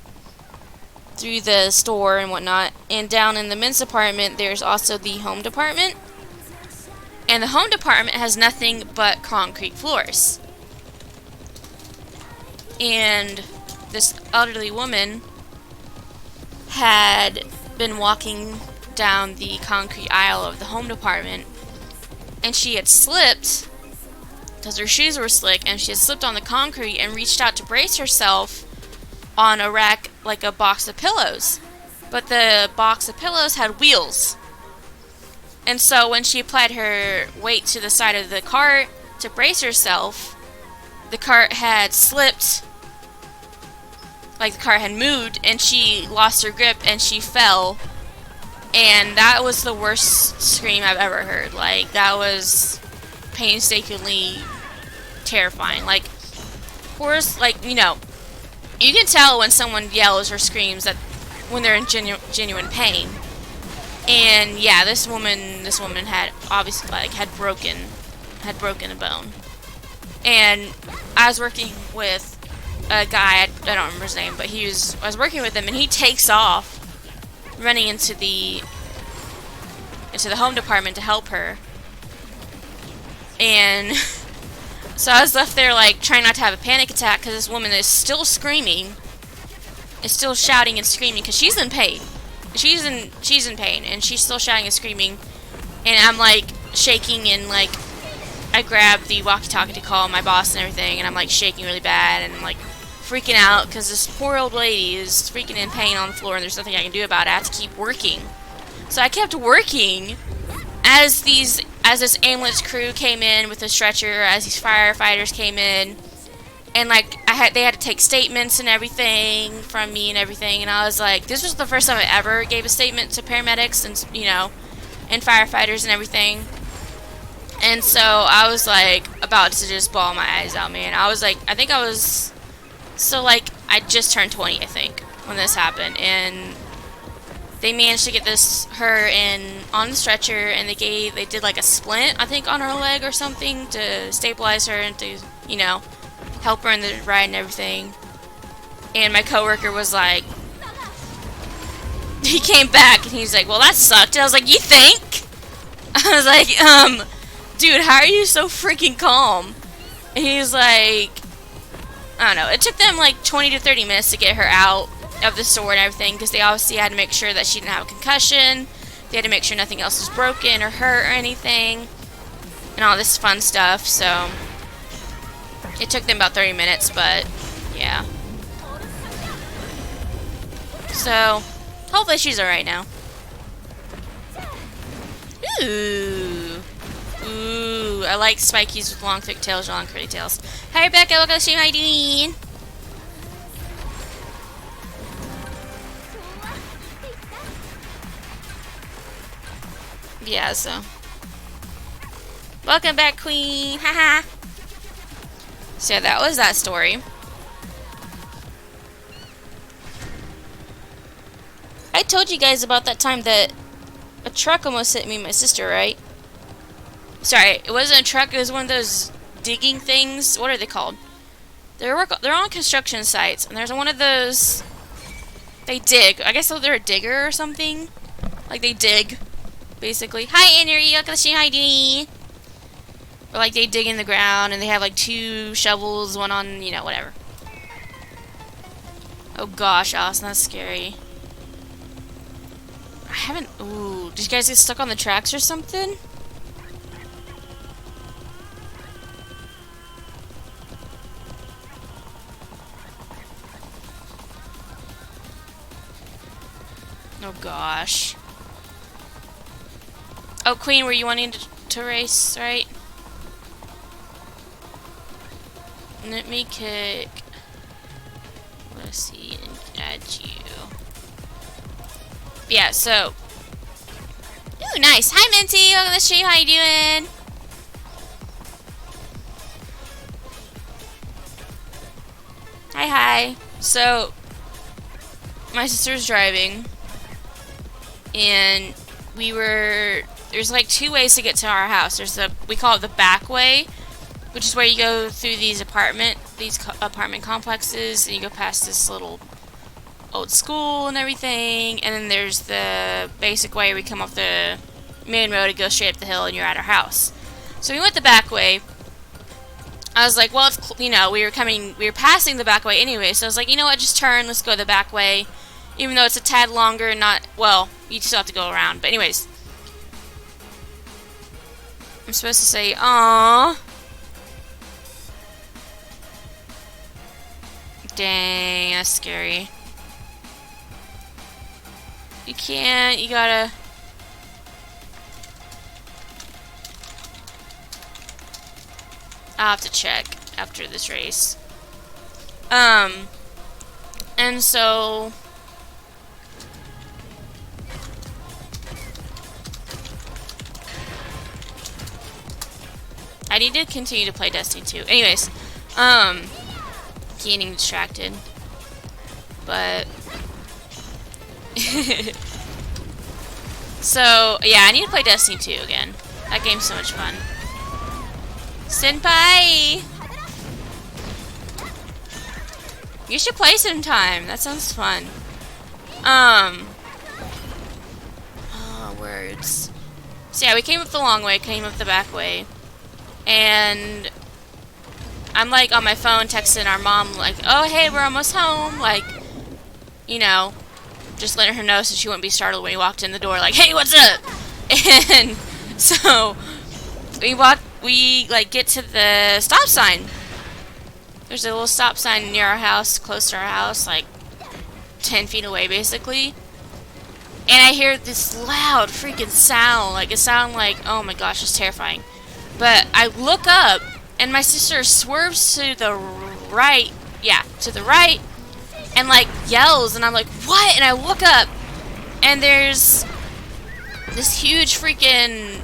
through the store and whatnot. And down in the men's department, there's also the home department, and the home department has nothing but concrete floors. And this elderly woman had been walking down the concrete aisle of the home department, and she had slipped because her shoes were slick, and she had slipped on the concrete and reached out to brace herself on a rack, like a box of pillows. But the box of pillows had wheels, and so when she applied her weight to the side of the cart to brace herself, the cart had slipped, like the cart had moved, and she lost her grip and she fell. And that was the worst scream I've ever heard. Like, that was painstakingly terrifying. Like, horrors, like, you know, you can tell when someone yells or screams that when they're in genuine pain. And yeah, this woman had obviously had broken a bone. And I was working with a guy, I don't remember his name, but I was working with him, and he takes off running into the home department to help her. And so I was left there like trying not to have a panic attack, because this woman is still screaming, is still shouting and screaming, because she's in pain. She's in pain, and she's still shouting and screaming. And I'm like shaking, and like I grab the walkie-talkie to call my boss and everything, and I'm like shaking really bad and like freaking out because this poor old lady is freaking in pain on the floor, and there's nothing I can do about it. I have to keep working. So I kept working as this ambulance crew came in with a stretcher, as these firefighters came in, and like they had to take statements and everything from me and everything. And I was like, this was the first time I ever gave a statement to paramedics and, you know, and firefighters and everything. And so I was like about to just bawl my eyes out, man. I was like, so like I just turned 20, I think, when this happened, and they managed to get her in on the stretcher, and they did like a splint, I think, on her leg or something to stabilize her and to, you know, help her in the ride and everything. And my coworker was like, he came back and he's like, well, that sucked. And I was like, you think? I was like, dude, how are you so freaking calm? And he's like, I don't know. It took them like 20 to 30 minutes to get her out of the store and everything, because they obviously had to make sure that she didn't have a concussion. They had to make sure nothing else was broken or hurt or anything, and all this fun stuff. So it took them about 30 minutes, but Yeah. So, hopefully she's alright now. Ooh. Ooh, I like spikies with long, thick tails, long, curly tails. Hi, Rebecca. Welcome to stream. How you doing? Yeah, so. Welcome back, Queen. Haha. So, yeah, that was that story. I told you guys about that time that a truck almost hit me and my sister, right? Sorry, it wasn't a truck. It was one of those digging things. What are they called? They're on construction sites, and there's one of those. They dig. I guess they're a digger or something. Like they dig, basically. Hi, Andrew. Hi, Dee. Or like they dig in the ground, and they have like 2 shovels, one on, you know, whatever. Oh gosh, Allison, that's scary. I haven't. Ooh, did you guys get stuck on the tracks or something? Oh gosh. Oh, Queen, were you wanting to race, right? Let me kick. Let's see, and add you. Yeah, so. Ooh, nice. Hi, Minty. Welcome to the stream. How you doing? Hi. So, my sister's driving. And there's like 2 ways to get to our house. We call it the back way, which is where you go through these apartment complexes, and you go past this little old school and everything. And then there's the basic way where we come off the main road and go straight up the hill, and you're at our house. So we went the back way. I was like, well, it's, you know, we were passing the back way anyway. So I was like, you know what, just turn. Let's go the back way. Even though it's a tad longer, well, you still have to go around. But anyways. I'm supposed to say, aww. Dang, that's scary. You can't, you gotta. I'll have to check after this race. And so. I need to continue to play Destiny 2. Anyways, getting distracted. But so yeah, I need to play Destiny 2 again. That game's so much fun. Senpai! You should play sometime. That sounds fun. Oh, words. So yeah, we came up the long way, came up the back way. And I'm like on my phone texting our mom like, oh hey, we're almost home, like, you know, just letting her know so she wouldn't be startled when we walked in the door like, hey, what's up? And so we like get to the stop sign. There's a little stop sign near our house, close to our house, like 10 feet away basically. And I hear this loud freaking sound, like it sounded like, oh my gosh, it's terrifying. But I look up, and my sister swerves to the right, and like yells, and I'm like, what? And I look up, and there's this huge freaking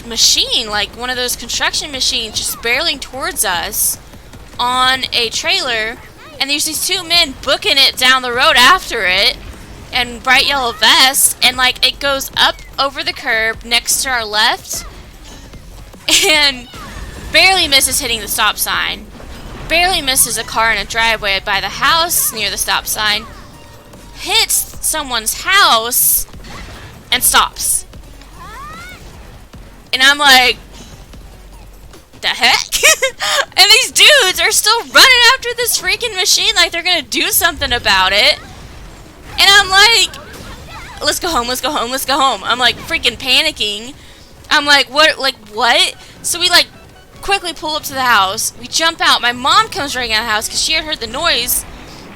machine, like one of those construction machines, just barreling towards us on a trailer, and there's these 2 men booking it down the road after it, and bright yellow vests, and like it goes up over the curb next to our left, and barely misses hitting the stop sign. Barely misses a car in a driveway by the house near the stop sign. Hits someone's house and stops. And I'm like, the heck? And these dudes are still running after this freaking machine like they're gonna do something about it. And I'm like, let's go home, let's go home, let's go home. I'm like freaking panicking. I'm like, what? Like, what? So we like quickly pull up to the house. We jump out. My mom comes running out of the house because she had heard the noise.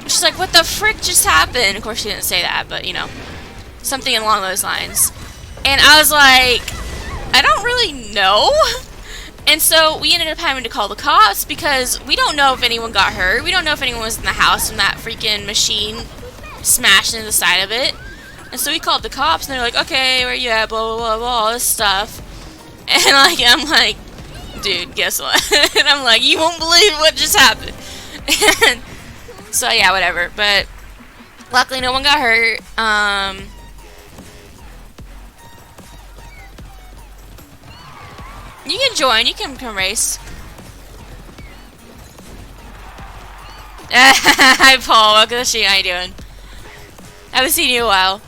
She's like, what the frick just happened? Of course, she didn't say that, but, you know, something along those lines. And I was like, I don't really know. And so we ended up having to call the cops because we don't know if anyone got hurt. We don't know if anyone was in the house when that freaking machine smashed into the side of it. And so we called the cops, and they're like, okay, where you at, blah, blah, blah, blah, all this stuff. And, like, I'm like, dude, guess what? And I'm like, you won't believe what just happened. And so, yeah, whatever. But luckily, no one got hurt. You can join. You can come race. Hi, Paul. Welcome to the stream. How you doing? Haven't seen you in a while.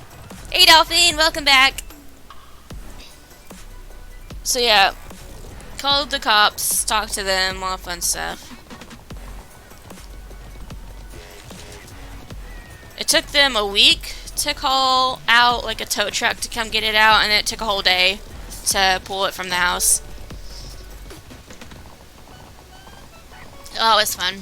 Hey, Dolphin. Welcome back. So, yeah. Called the cops. Talked to them. All fun stuff. It took them a week to call out like a tow truck to come get it out, and it took a whole day to pull it from the house. Oh, it was fun.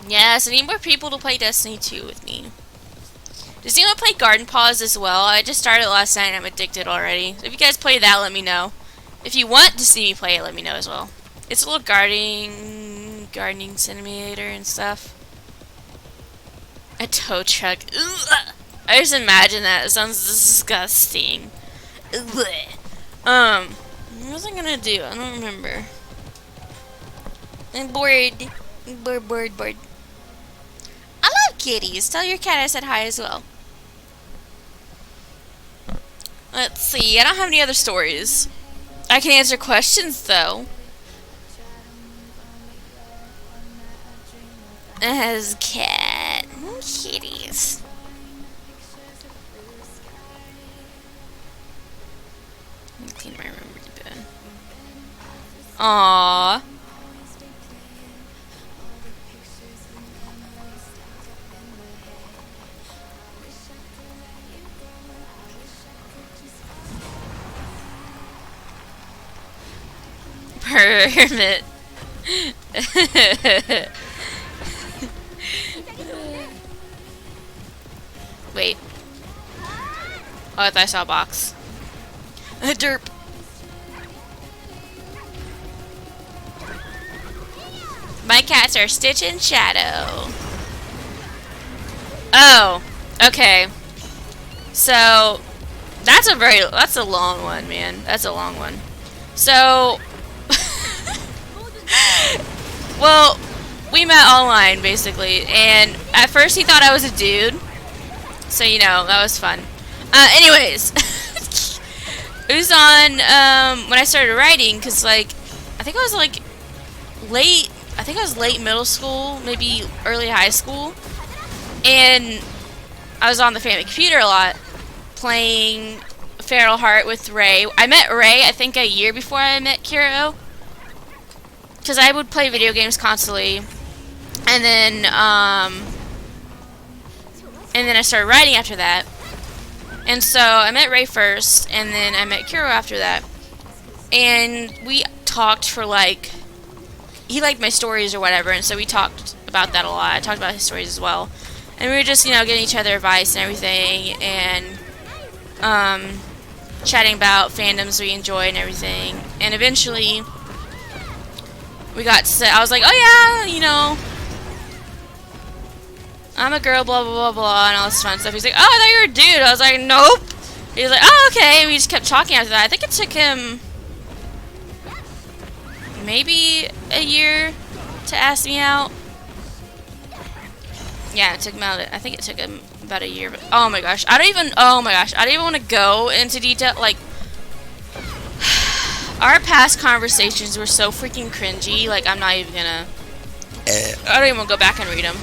Yes, I need more people to play Destiny 2 with me. Does anyone play Garden Paws as well? I just started last night and I'm addicted already. So if you guys play that, let me know. If you want to see me play it, let me know as well. It's a little gardening simulator and stuff. A tow truck. Ugh. I just imagine that. It sounds disgusting. Ugh. What was I gonna do? I don't remember. I'm bored. Bored. I love kitties. Tell your cat I said hi as well. Let's see. I don't have any other stories. I can answer questions though. As cat. Kitties. Let me clean my room really good. Aww. Hermit. Wait. Oh, I thought I saw a box. A derp. My cats are Stitch and Shadow. Oh, okay. So that's a long one, man. That's a long one. So well, we met online basically, and at first he thought I was a dude. So, you know, that was fun. Anyways, it was on, when I started writing, because, like, I think I was, like, late middle school, maybe early high school, and I was on the family computer a lot, playing Feral Heart with Ray. I met Ray, I think, a year before I met Kiro, because I would play video games constantly, and then I started writing after that. And so I met Ray first, and then I met Kuro after that. And we talked for like, he liked my stories or whatever, and so we talked about that a lot. I talked about his stories as well. And we were just, you know, getting each other advice and everything, and chatting about fandoms we enjoy and everything. And eventually, we got to, I was like, oh yeah, you know, I'm a girl, blah, blah, blah, blah, and all this fun stuff. He's like, oh, I thought you were a dude. I was like, nope. He was like, oh, okay. And we just kept talking after that. I think it took him maybe a year to ask me out. Yeah, it took him out. I think it took him about a year. But, oh my gosh. I don't even want to go into detail. Like, our past conversations were so freaking cringy. Like, I'm not even gonna. I don't even want to go back and read them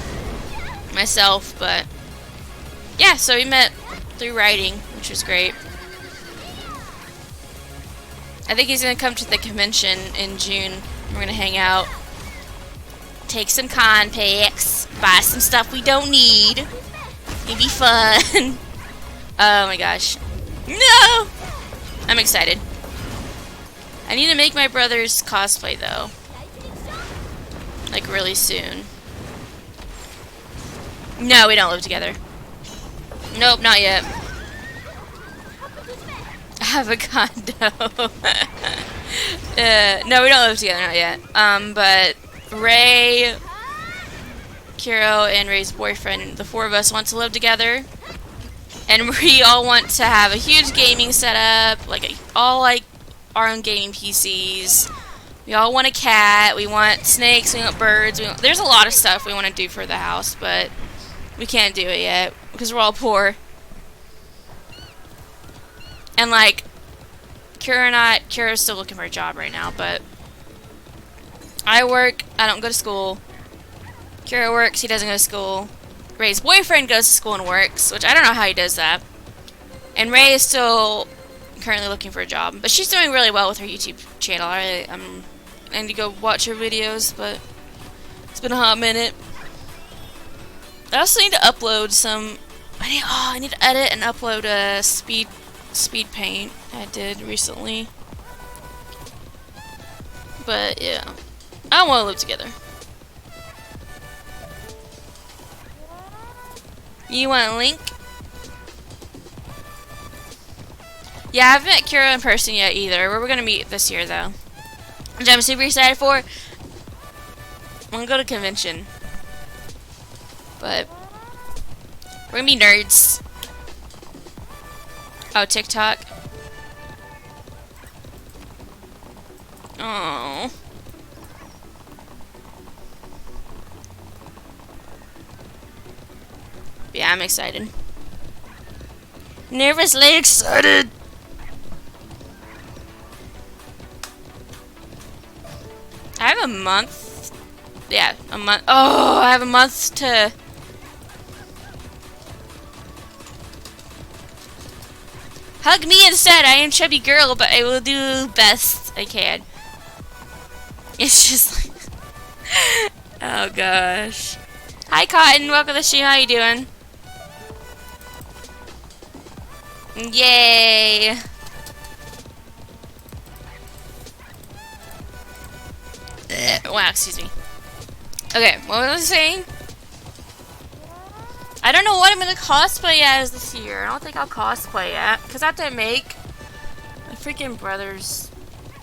myself, but yeah, so we met through writing, which was great. I think he's gonna come to the convention in June. We're gonna hang out. take some con picks, buy some stuff we don't need. It'd be fun. Oh my gosh. No! I'm excited. I need to make my brother's cosplay though. Like really soon. No, we don't live together. Nope, not yet. I have a condo. No, we don't live together, not yet. But Ray, Kiro, and Ray's boyfriend, the four of us want to live together. And we all want to have a huge gaming setup, like all like our own gaming PCs. We all want a cat, we want snakes, we want birds. There's a lot of stuff we want to do for the house, but we can't do it yet because we're all poor. And like, Kira's still looking for a job right now, but I work, I don't go to school. Kira works, he doesn't go to school. Ray's boyfriend goes to school and works, which I don't know how he does that. And Ray is still currently looking for a job, but she's doing really well with her YouTube channel. I need to go watch her videos, but it's been a hot minute. I also need to upload some. I need to edit and upload a speed paint I did recently. But yeah, I don't want to live together. You want a link? Yeah, I haven't met Kira in person yet either. We're gonna meet this year though, which I'm super excited for. I'm gonna go to convention, but we're gonna be nerds. Oh, TikTok. Oh. Yeah, I'm excited. Nervously excited. I have a month. Yeah, a month. Oh, I have a month to. Hug me instead. I am chubby girl, but I will do best I can. It's just like. Oh gosh. Hi Cotton, welcome to the stream. How you doing? Yay! Wow, excuse me. Okay, what was I saying? I don't know what I'm gonna cosplay as this year. I don't think I'll cosplay at, because I have to make my freaking brother's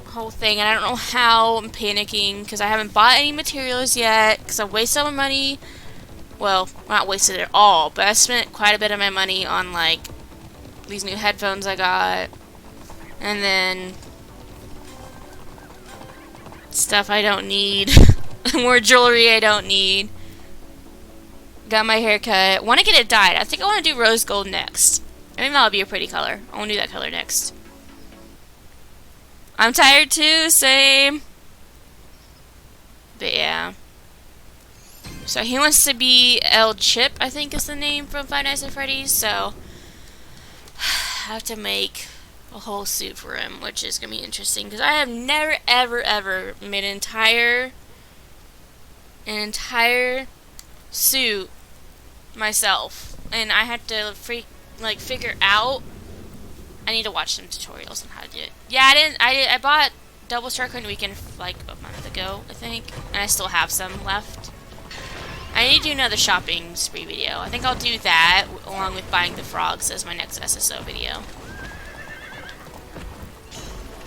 whole thing, and I don't know how. I'm panicking because I haven't bought any materials yet, because I wasted all my money. Well, not wasted it all, but I spent quite a bit of my money on like these new headphones I got, and then stuff I don't need. More jewelry I don't need. Got my hair cut. Want to get it dyed. I think I want to do rose gold next. I think that'll be a pretty color. I want to do that color next. I'm tired too, same. But yeah. So he wants to be El Chip, I think is the name from Five Nights at Freddy's, so I have to make a whole suit for him, which is going to be interesting, because I have never, ever, ever made an entire suit myself, and I had to figure out. I need to watch some tutorials on how to do it. Yeah, I bought Double Star Coin Weekend like a month ago, I think, and I still have some left. I need to do another shopping spree video. I think I'll do that along with buying the frogs as my next SSO video.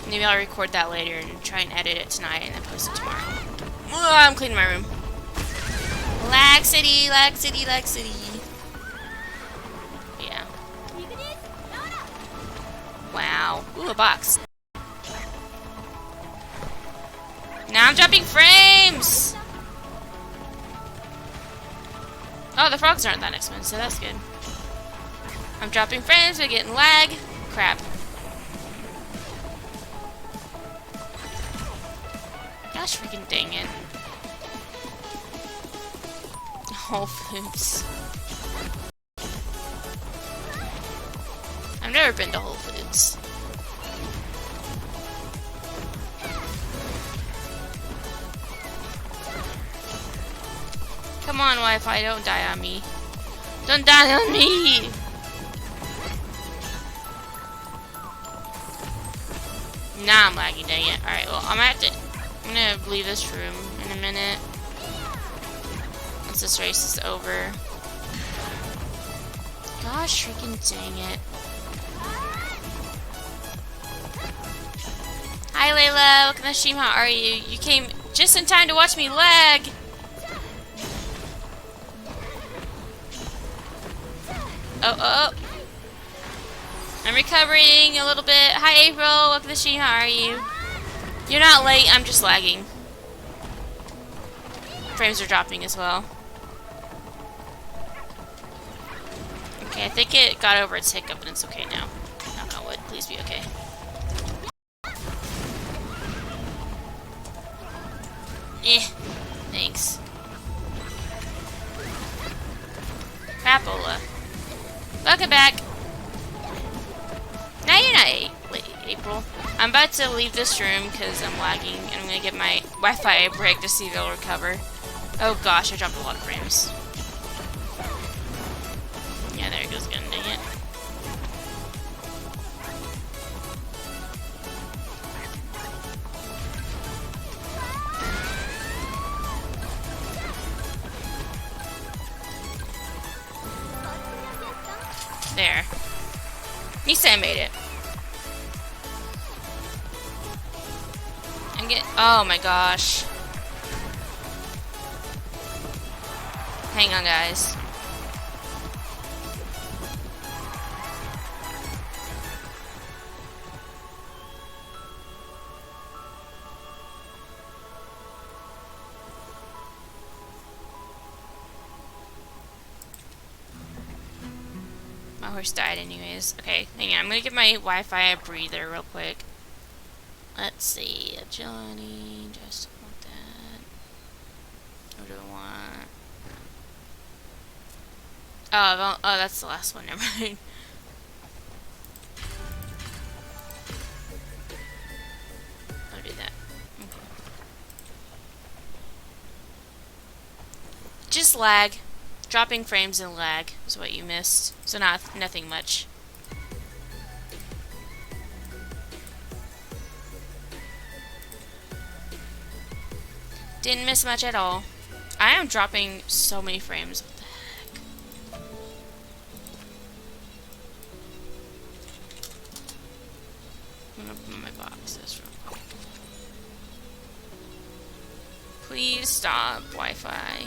Maybe I'll record that later and try and edit it tonight and then post it tomorrow. Oh, I'm cleaning my room. Lag City, Lag City, Lag City. Yeah. Wow. Ooh, a box. Now I'm dropping frames! Oh, the frogs aren't that expensive. That's good. I'm dropping frames. We're getting lag. Crap. Gosh freaking dang it. Whole Foods. I've never been to Whole Foods. Come on, Wi-Fi, don't die on me. Don't die on me! Nah, I'm lagging, dang it. Alright, well, I'm gonna leave this room in a minute. Once this race is over. Gosh, freaking dang it. Hi, Layla. Welcome to the stream. How are you? You came just in time to watch me lag. Oh. I'm recovering a little bit. Hi, April. Welcome to the stream. How are you? You're not late. I'm just lagging. Frames are dropping as well. Okay, I think it got over its hiccup and it's okay now. Knock on wood. Please be okay. Thanks. Crapola. Welcome back. Now you're not late, April. I'm about to leave this room because I'm lagging, and I'm gonna get my Wi-Fi a break to see if it'll recover. Oh gosh, I dropped a lot of frames. Yeah, there it goes again, dang it. There. At least I made it. Oh my gosh. Hang on, guys. My horse died anyways. Okay, hang on. I'm gonna give my Wi-Fi a breather real quick. Let's see. Johnny, just want that. What do I want? Oh, that's the last one. Never mind. I'll do that. Okay. Just lag. Dropping frames and lag is what you missed. So nothing much. Didn't miss much at all. I am dropping so many frames. What the heck? I'm gonna open my boxes real quick. Please stop, Wi-Fi.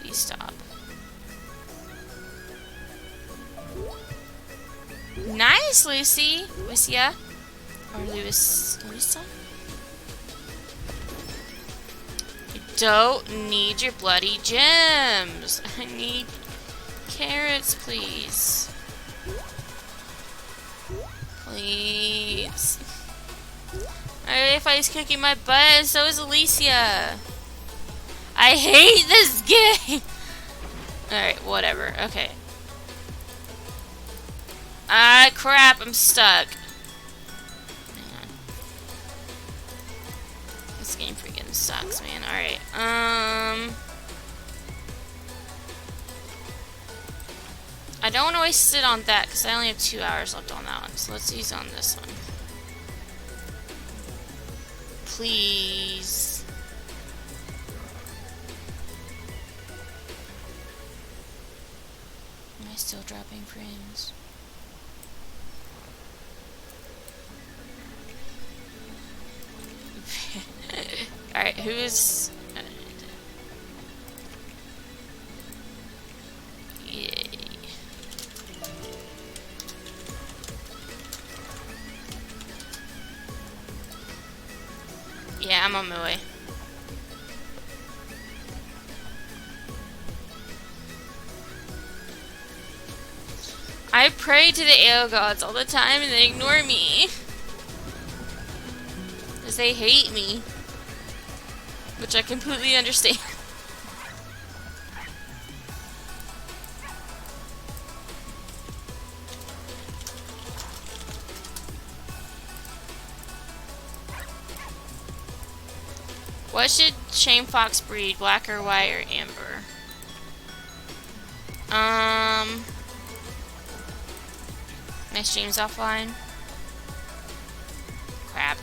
Please stop. Nice, Lucy. Lucia. Or Luisa? You don't need your bloody gems. I need carrots, please. Please. Wi-Fi's kicking my butt, and so is Alicia. I hate this game! Alright, whatever. Okay. Ah, crap, I'm stuck. Hang on. This game freaking sucks, man. Alright, I don't want to waste it on that, because I only have 2 hours left on that one. So let's use on this one. Please. Am I still dropping frames? Alright, who's... Yay. Yeah, I'm on my way. I pray to the AO gods all the time and they ignore me. Because they hate me. Which I completely understand. What should Shame Fox breed? Black or white or amber? My stream's offline. Crap.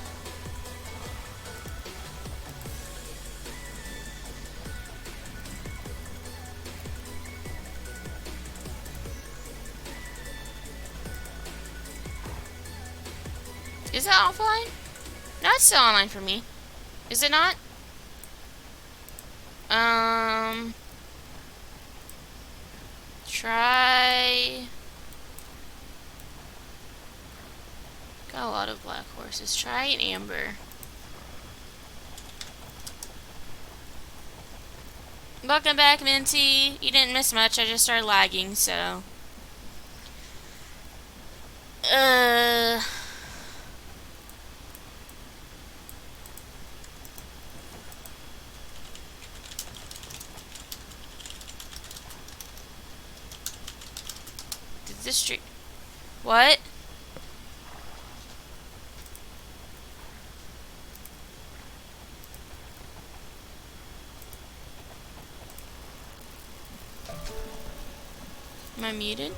Is it offline? No, it's still online for me. Is it not? Try. Got a lot of black horses. Try an amber. Welcome back, Minty. You didn't miss much. I just started lagging, so. Did this street. What? Am I muted?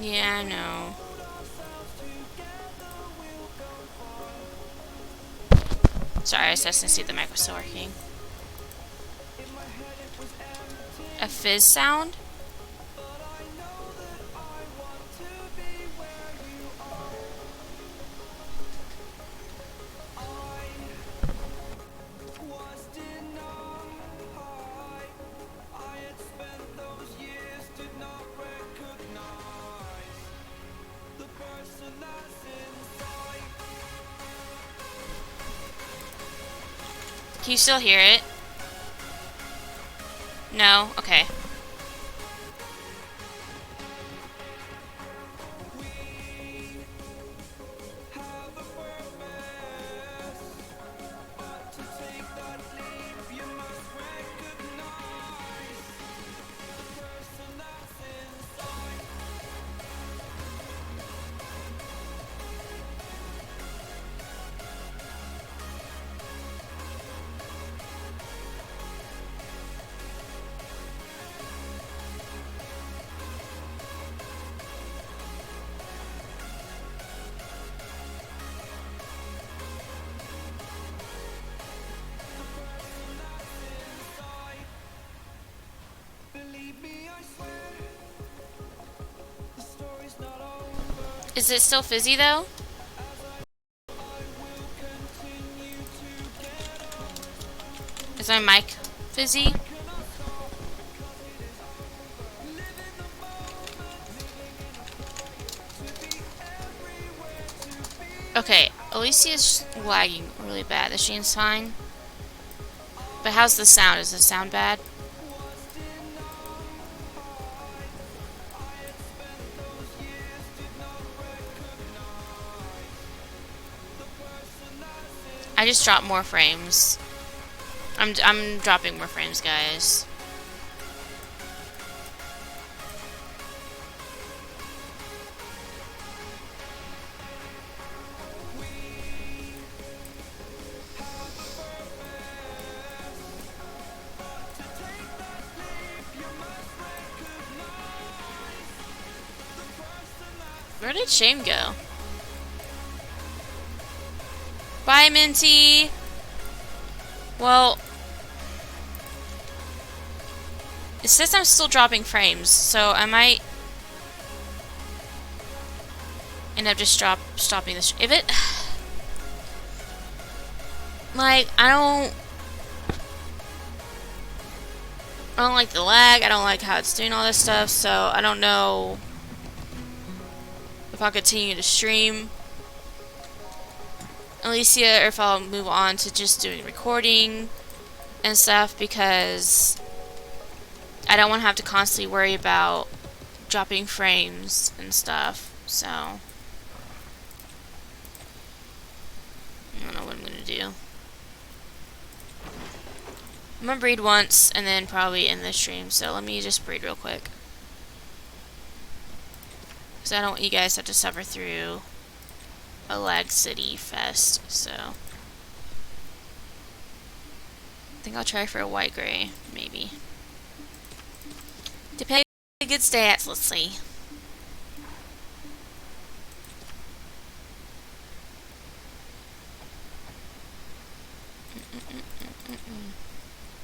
Yeah, I know. Sorry, I just didn't see the mic was still working. A fizz sound? Can you still hear it? No? Okay. Is it still fizzy though? Is my mic fizzy? Okay, Alicia's lagging really bad. The Shane's fine. But how's the sound? Does the sound bad? I just dropped more frames. I'm dropping more frames, guys. Where did Shane go? Bye, Minty! Well, it says I'm still dropping frames, so I might end up just stopping this. If it, like, I don't like the lag. I don't like how it's doing all this stuff. So I don't know if I'll continue to stream Alicia or if I'll move on to just doing recording and stuff, because I don't want to have to constantly worry about dropping frames and stuff. So I don't know what I'm gonna I'm gonna breed once and then probably end the stream. So let me just breed real quick. Because I don't want you guys to have to suffer through a lag city fest. So I think I'll try for a white gray, maybe. Depending on good stats, let's see.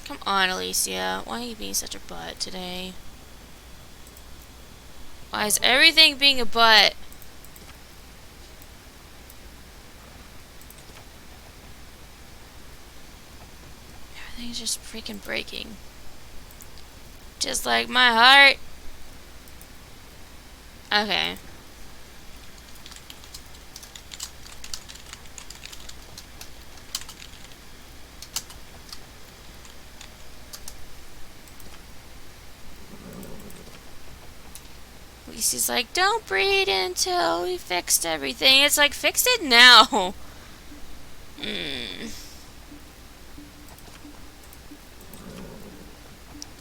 Come on, Alicia. Why are you being such a butt today? Why is everything being a butt? Everything's just freaking breaking. Just like my heart. Okay. Lucy's like, don't breed until we fixed everything. It's like, fix it now.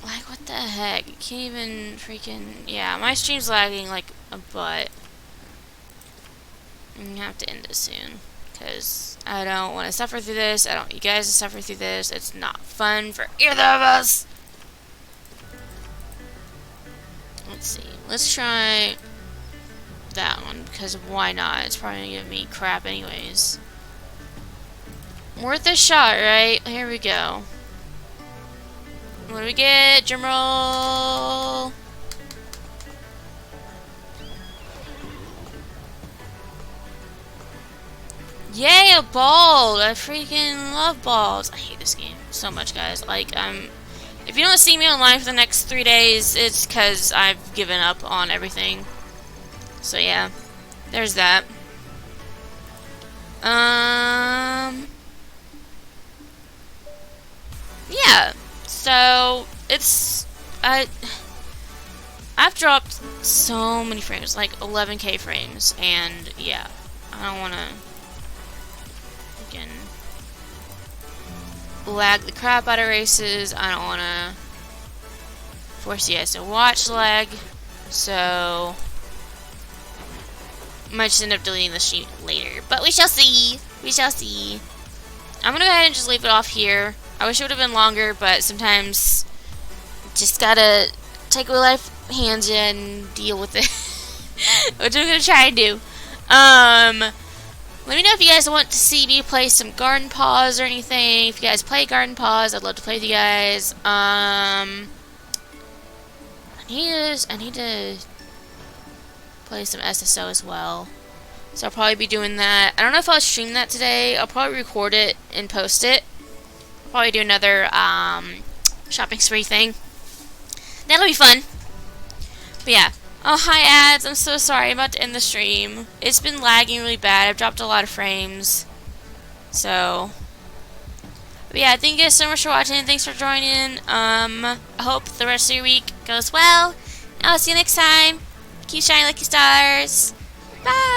Like, what the heck? You can't even freaking... Yeah, my stream's lagging like a butt. I'm gonna have to end it soon. Because I don't want to suffer through this. I don't want you guys to suffer through this. It's not fun for either of us. Let's see. Let's try that one. Because why not? It's probably gonna give me crap anyways. Worth a shot, right? Here we go. What do we get? Drumroll. Yay, a ball! I freaking love balls. I hate this game so much, guys. Like, if you don't see me online for the next 3 days, it's because I've given up on everything. So yeah, there's that. Yeah. So it's I've dropped so many frames, like 11k frames, and yeah, I don't want to again lag the crap out of races. I don't want to force you guys to watch lag, so I might just end up deleting the sheet later, but we shall see. We shall see. I'm gonna go ahead and just leave it off here. I wish it would have been longer, but sometimes just gotta take what life hands you and deal with it. Which I'm gonna try and do. Let me know if you guys want to see me play some Garden Paws or anything. If you guys play Garden Paws, I'd love to play with you guys. I need to play some SSO as well. So I'll probably be doing that. I don't know if I'll stream that today. I'll probably record it and post it. I'll probably do another shopping spree thing. That'll be fun. But yeah. Oh, hi ads. I'm so sorry. I'm about to end the stream. It's been lagging really bad. I've dropped a lot of frames. So, but yeah, thank you guys so much for watching. Thanks for joining. I hope the rest of your week goes well. I'll see you next time. Keep shining like your stars. Bye.